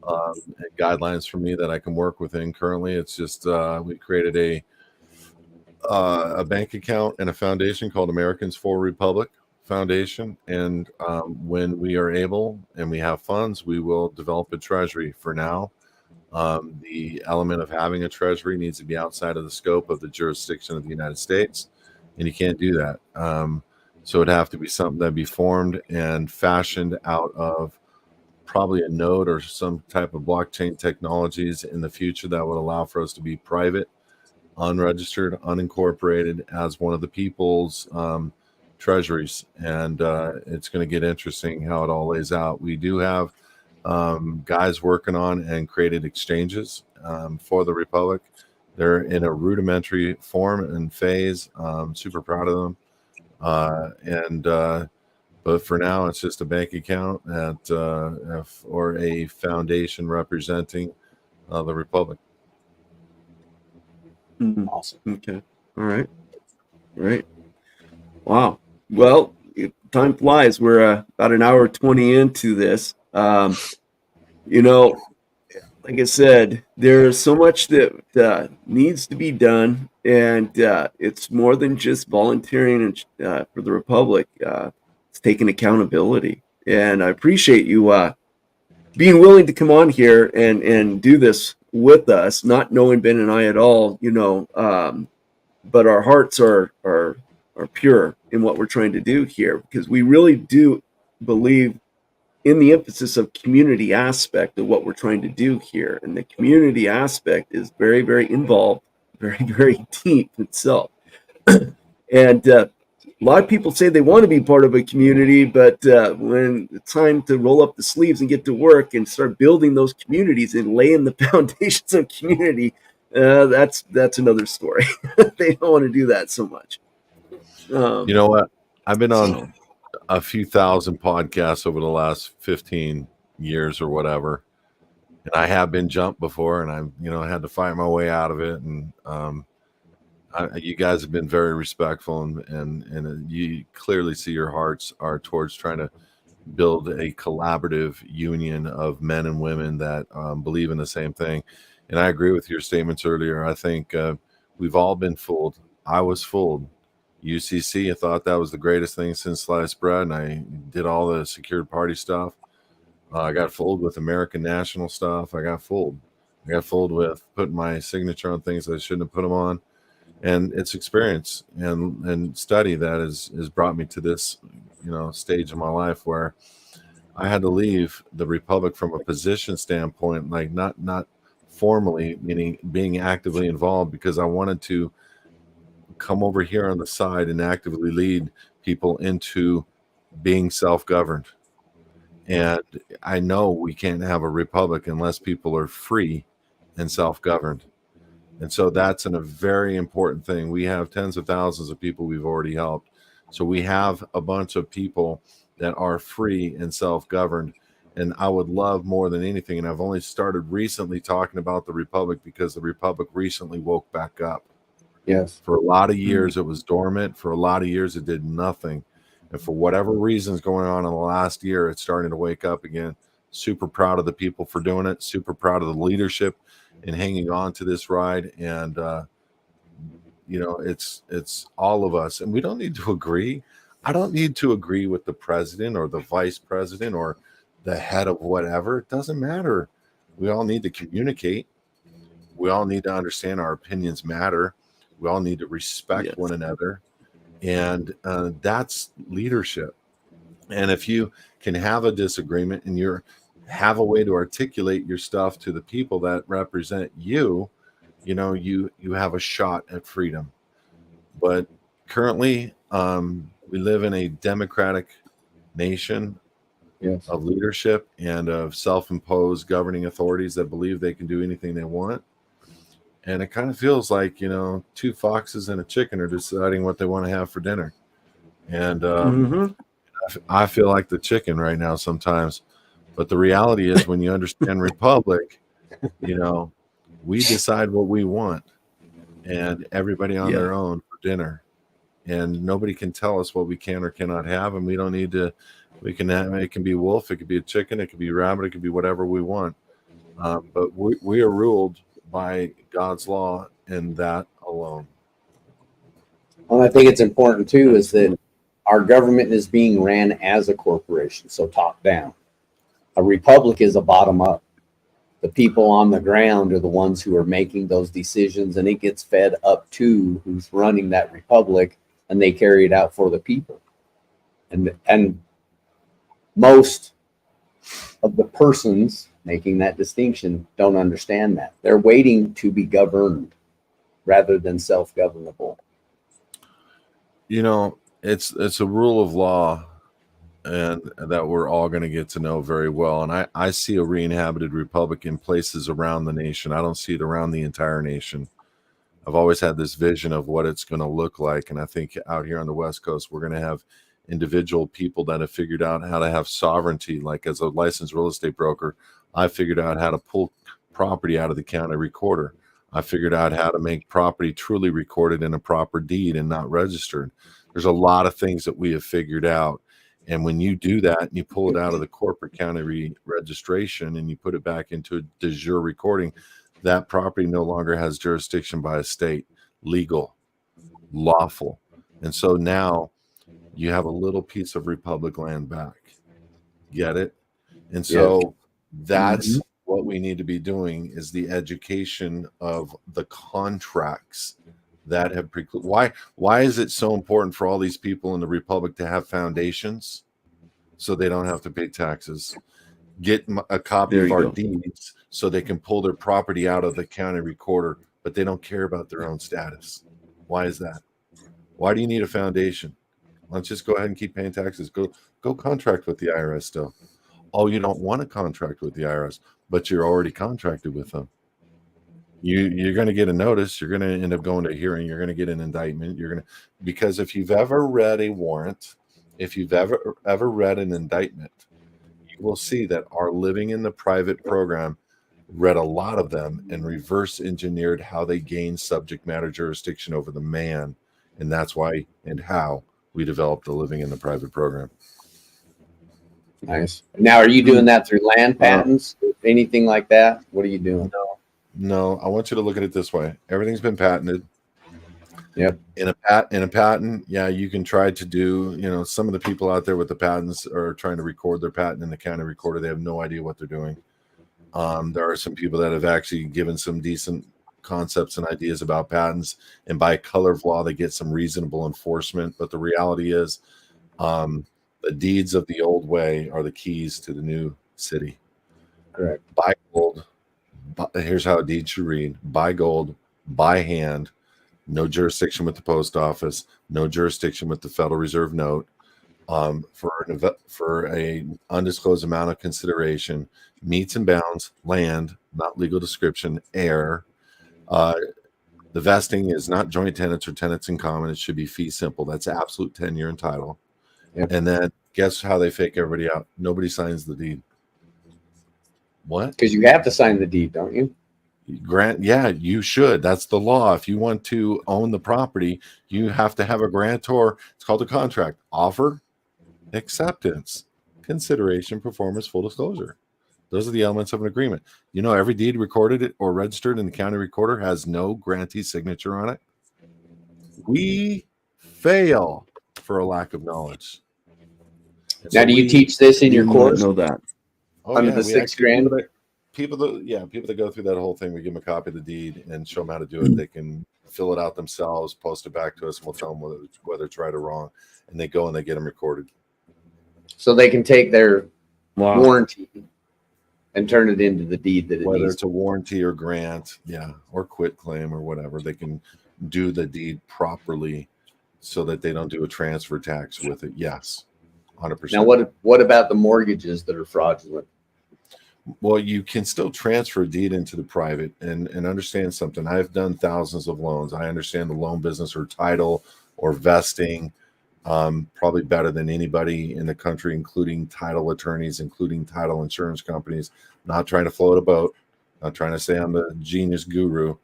E: and guidelines for me that I can work within. Currently, it's just we created a bank account and a foundation called Americans for Republic Foundation, and when we are able and we have funds, we will develop a treasury. For now, the element of having a treasury needs to be outside of the scope of the jurisdiction of the United States, and you can't do that. So it'd have to be something that'd be formed and fashioned out of probably a node or some type of blockchain technologies in the future that would allow for us to be private, unregistered, unincorporated as one of the people's treasuries. And it's going to get interesting how it all lays out. We do have guys working on and created exchanges for the Republic. They're in a rudimentary form and phase. Super proud of them. But for now, it's just a bank account or a foundation representing the Republic.
C: Awesome.
D: Okay. All right. Wow. Well, time flies. We're about an hour 20 into this. Like I said, there's so much that needs to be done, and it's more than just volunteering for the Republic. It's taking accountability, and I appreciate you being willing to come on here and do this with us, not knowing Ben and I at all, but our hearts are pure in what we're trying to do here, because we really do believe in the emphasis of community aspect of what we're trying to do here. And the community aspect is very, very involved very, very deep itself. And a lot of people say they want to be part of a community, but when it's time to roll up the sleeves and get to work and start building those communities and laying the foundations of community, that's another story. They don't want to do that so much.
E: You know what? I've been on
D: So,
E: a few thousand podcasts over the last 15 years or whatever. And I have been jumped before, and I've, had to fight my way out of it. And you guys have been very respectful, and you clearly see your hearts are towards trying to build a collaborative union of men and women that believe in the same thing. And I agree with your statements earlier. I think we've all been fooled. I was fooled. UCC, I thought that was the greatest thing since sliced bread, and I did all the secured party stuff. I got fooled with American National stuff. I got fooled. I got fooled with putting my signature on things I shouldn't have put them on. And it's experience and study that has brought me to this, stage in my life where I had to leave the Republic from a position standpoint, like not formally, meaning being actively involved, because I wanted to come over here on the side and actively lead people into being self-governed. And I know we can't have a republic unless people are free and self-governed. And so that's a very important thing. We have tens of thousands of people we've already helped. So we have a bunch of people that are free and self-governed. And I would love more than anything, and I've only started recently talking about the Republic because the Republic recently woke back up.
C: Yes.
E: For a lot of years, it was dormant. For a lot of years, it did nothing. And for whatever reasons going on in the last year, it's starting to wake up again. Super proud of the people for doing it. Super proud of the leadership and hanging on to this ride. And, it's all of us. And we don't need to agree. I don't need to agree with the president or the vice president or the head of whatever. It doesn't matter. We all need to communicate. We all need to understand our opinions matter. We all need to respect one another. And that's leadership. And if you can have a disagreement and you have a way to articulate your stuff to the people that represent you, you have a shot at freedom. But currently, we live in a democratic nation of leadership and of self-imposed governing authorities that believe they can do anything they want. And it kind of feels like, two foxes and a chicken are deciding what they want to have for dinner. And I feel like the chicken right now sometimes. But the reality is when you understand Republic, we decide what we want and everybody on their own for dinner. And nobody can tell us what we can or cannot have. And we don't need to, we can have, it can be wolf, it could be a chicken, it could be rabbit, it could be whatever we want. But we are ruled by God's law and that alone.
C: Well, I think it's important too is that our government is being ran as a corporation, so top down. A republic is a bottom up. The people on the ground are the ones who are making those decisions, and it gets fed up to who's running that republic, and they carry it out for the people. And most of the persons making that distinction don't understand that. They're waiting to be governed rather than self-governable.
E: It's a rule of law and that we're all going to get to know very well. And I see a re-inhabited republic in places around the nation. I don't see it around the entire nation. I've always had this vision of what it's going to look like. And I think out here on the West Coast, we're going to have individual people that have figured out how to have sovereignty. Like as a licensed real estate broker, I figured out how to pull property out of the county recorder. I figured out how to make property truly recorded in a proper deed and not registered. There's a lot of things that we have figured out. And when you do that and you pull it out of the corporate county registration and you put it back into a de jure recording, that property no longer has jurisdiction by a state, legal, lawful. And so now you have a little piece of republic land back. Get it? And so that's what we need to be doing is the education of the contracts that have why is it so important for all these people in the republic to have foundations so they don't have to pay taxes? Get a copy of our deeds so they can pull their property out of the county recorder but they don't care about their own status. Why is that? Why do you need a foundation? Let's just go ahead and keep paying taxes. Go contract with the IRS still. Oh, you don't want to contract with the IRS, but you're already contracted with them. You're going to get a notice. You're going to end up going to a hearing. You're going to get an indictment. Because if you've ever read a warrant, if you've ever read an indictment, you will see that our living in the private program read a lot of them and reverse engineered how they gain subject matter jurisdiction over the man. And that's why and how we developed the living in the private program.
C: Nice. Now, are you doing that through land patents, anything like that? What are you doing?
E: No, I want you to look at it this way. Everything's been patented.
C: Yep.
E: In a patent, yeah, you can try to do, some of the people out there with the patents are trying to record their patent in the county recorder. They have no idea what they're doing. There are some people that have actually given some decent concepts and ideas about patents, and by color of law, they get some reasonable enforcement. But the reality is, the deeds of the old way are the keys to the new city.
C: Correct.
E: Buy gold. Here's how a deed should read: buy gold, by hand, no jurisdiction with the post office, no jurisdiction with the Federal Reserve note, for a undisclosed amount of consideration, meets and bounds, land, not legal description, heir. The vesting is not joint tenants or tenants in common. It should be fee simple. That's absolute tenure and title.
C: Yep.
E: And then guess how they fake everybody out? Nobody signs the deed. What?
C: Because you have to sign the deed, don't you?
E: Yeah, you should. That's the law. If you want to own the property, you have to have a grantor. It's called a contract. Offer, acceptance, consideration, performance, full disclosure. Those are the elements of an agreement. Every deed recorded or registered in the county recorder has no grantee signature on it. We fail for a lack of knowledge.
C: Now, do you teach this in your course?
D: Know that.
C: Under the 6 grand?
E: People that go through that whole thing, we give them a copy of the deed and show them how to do it. They can fill it out themselves, post it back to us, and we'll tell them whether it's right or wrong. And they go and they get them recorded.
C: So they can take their warranty and turn it into the deed that it
E: Whether
C: needs.
E: it's a warranty or grant, or quit claim or whatever, they can do the deed properly so that they don't do a transfer tax with it. Yes, 100%.
C: Now, what about the mortgages that are fraudulent?
E: Well, you can still transfer a deed into the private and understand something. I've done thousands of loans. I understand the loan business or title or vesting probably better than anybody in the country, including title attorneys, including title insurance companies. Not trying to float a boat, not trying to say I'm the genius guru,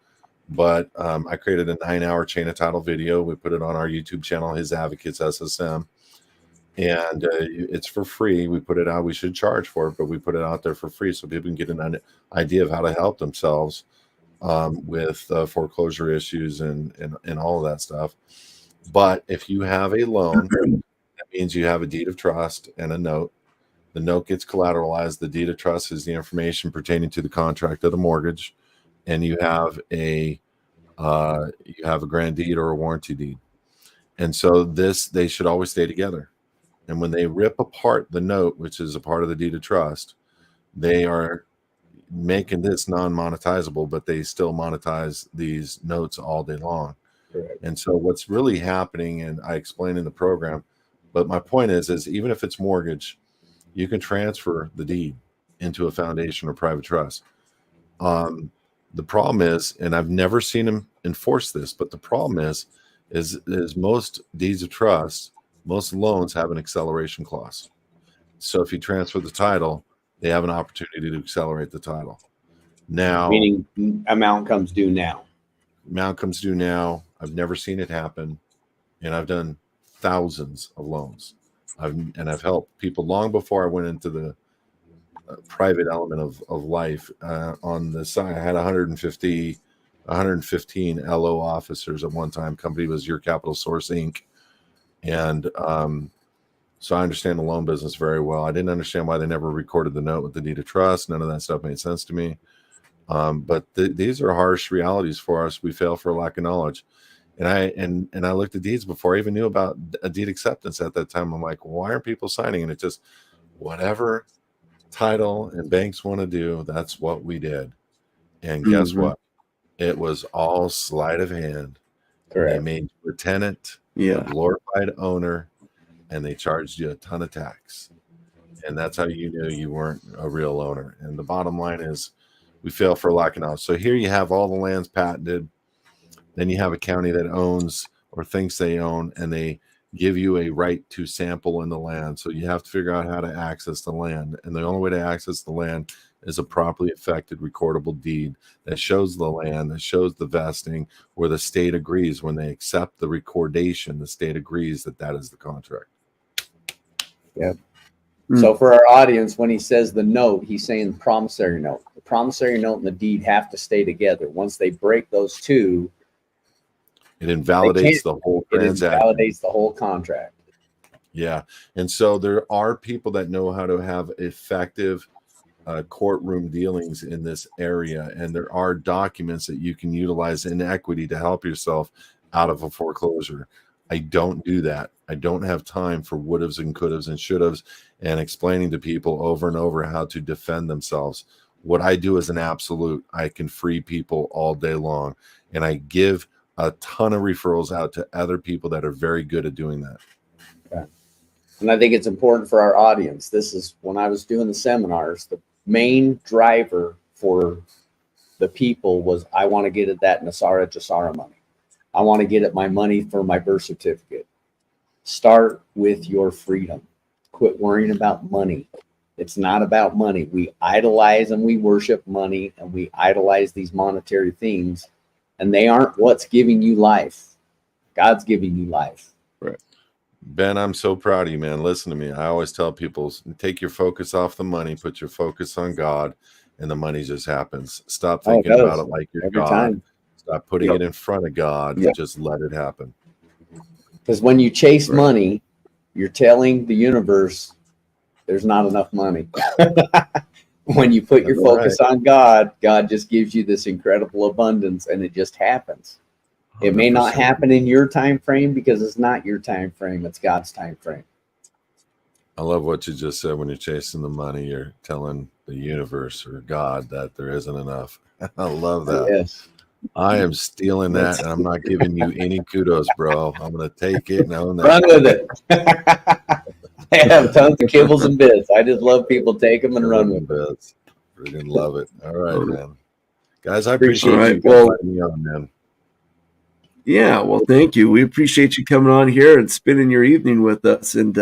E: but I created a 9-hour chain of title video. We put it on our YouTube channel, HISAdvocates SSM. And it's for free. We put it out. We should charge for it, but we put it out there for free so people can get an idea of how to help themselves with foreclosure issues and all of that stuff. But if you have a loan, that means you have a deed of trust and a note. The note gets collateralized. The deed of trust is the information pertaining to the contract of the mortgage, and you have a grant deed or a warranty deed. And so they should always stay together. And when they rip apart the note, which is a part of the deed of trust, they are making this non-monetizable, but they still monetize these notes all day long.
C: Correct.
E: And so what's really happening, and I explain in the program, but my point is even if it's mortgage, you can transfer the deed into a foundation or private trust. The problem is, and I've never seen them enforce this, but the problem is most deeds of trust, most loans have an acceleration clause. So if you transfer the title, they have an opportunity to accelerate the title. Now,
C: Meaning amount comes due now.
E: Amount comes due now. I've never seen it happen, and I've done thousands of loans. I've helped people long before I went into the private element of life. On the side, I had 115 LO officers at one time. Company was Your Capital Source Inc. And so I understand the loan business very well. I didn't understand why they never recorded the note with the deed of trust. None of that stuff made sense to me. But these are harsh realities for us. We fail for lack of knowledge. And I looked at deeds before I even knew about a deed acceptance at that time. I'm like, why aren't people signing? And it just, whatever title and banks want to do, that's what we did. And guess what? It was all sleight of hand. They
C: Correct.
E: made you a tenant, a
D: Yeah.
E: glorified owner, and they charged you a ton of tax. And that's how you knew you weren't a real owner. And the bottom line is we fail for lack of knowledge. So here you have all the lands patented. Then you have a county that owns or thinks they own, and they give you a right to sample in the land. So you have to figure out how to access the land. And the only way to access the land is a properly effected recordable deed that shows the land, that shows the vesting, where the state agrees. When they accept the recordation, the state agrees that that is the contract.
C: Yep. So for our audience, when he says the note, he's saying the promissory note. The promissory note and the deed have to stay together. Once they break those two,
E: it invalidates the whole transaction.
C: It invalidates the whole contract.
E: Yeah. And so there are people that know how to have effective courtroom dealings in this area. And there are documents that you can utilize in equity to help yourself out of a foreclosure. I don't do that. I don't have time for would-haves and could-haves and should-haves and explaining to people over and over how to defend themselves. What I do is an absolute. I can free people all day long. And I give a ton of referrals out to other people that are very good at doing that.
C: Okay. And I think it's important for our audience. This is when I was doing the seminars, the main driver for the people was, I want to get at that Nasara Jasara money. I want to get at my money for my birth certificate. Start with your freedom. Quit worrying about money. It's not about money. We idolize and we worship money, and we idolize these monetary things, and they aren't what's giving you life. God's giving you life.
E: Right. Ben, I'm so proud of you, man. Listen to me. I always tell people, take your focus off the money, put your focus on God, and the money just happens. Stop thinking about it like you're God. Time. Stop putting it in front of God. Just let it happen.
C: Because when you chase money, you're telling the universe there's not enough money. When you put your focus on God, God just gives you this incredible abundance, and it just happens. 100%. It may not happen in your time frame because it's not your time frame, it's God's time frame.
E: I love what you just said. When you're chasing the money, you're telling the universe or God that there isn't enough. I love that.
C: Yes.
E: I am stealing that, and I'm not giving you any kudos, bro. I'm going to take it and own that.
C: Run with it. I have tons of kibbles and bits. I just love people take them and run with
E: bits. Freaking love it. All right, man. Guys, I appreciate you letting me on, man.
D: Yeah, well, thank you. We appreciate you coming on here and spending your evening with us and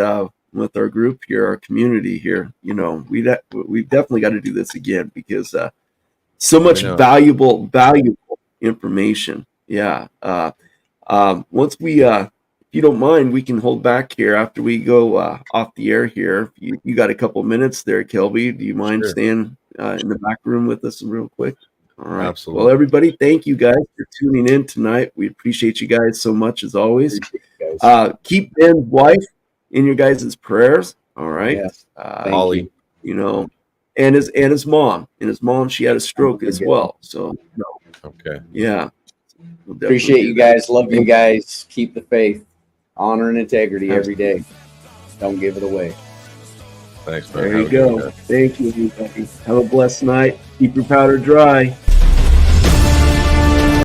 D: with our group here, our community here. You know, we definitely got to do this again because so much valuable information. Yeah. Once we if you don't mind, we can hold back here after we go off the air here. You got a couple minutes there, Kelby. Do you mind staying in the back room with us real quick? All right.
E: Absolutely.
D: Well, everybody, thank you guys for tuning in tonight. We appreciate you guys so much as always. Keep Ben's wife in your guys' prayers. All right.
C: Yes.
E: Ollie.
D: You know, and his mom. And his mom, she had a stroke as well. So
E: okay.
D: Yeah.
C: We'll appreciate you guys. Love you guys. Keep the faith. Honor and integrity every day. Don't give it away.
E: Thanks, man.
D: There you go. Thank you, everybody. Have a blessed night. Keep your powder dry.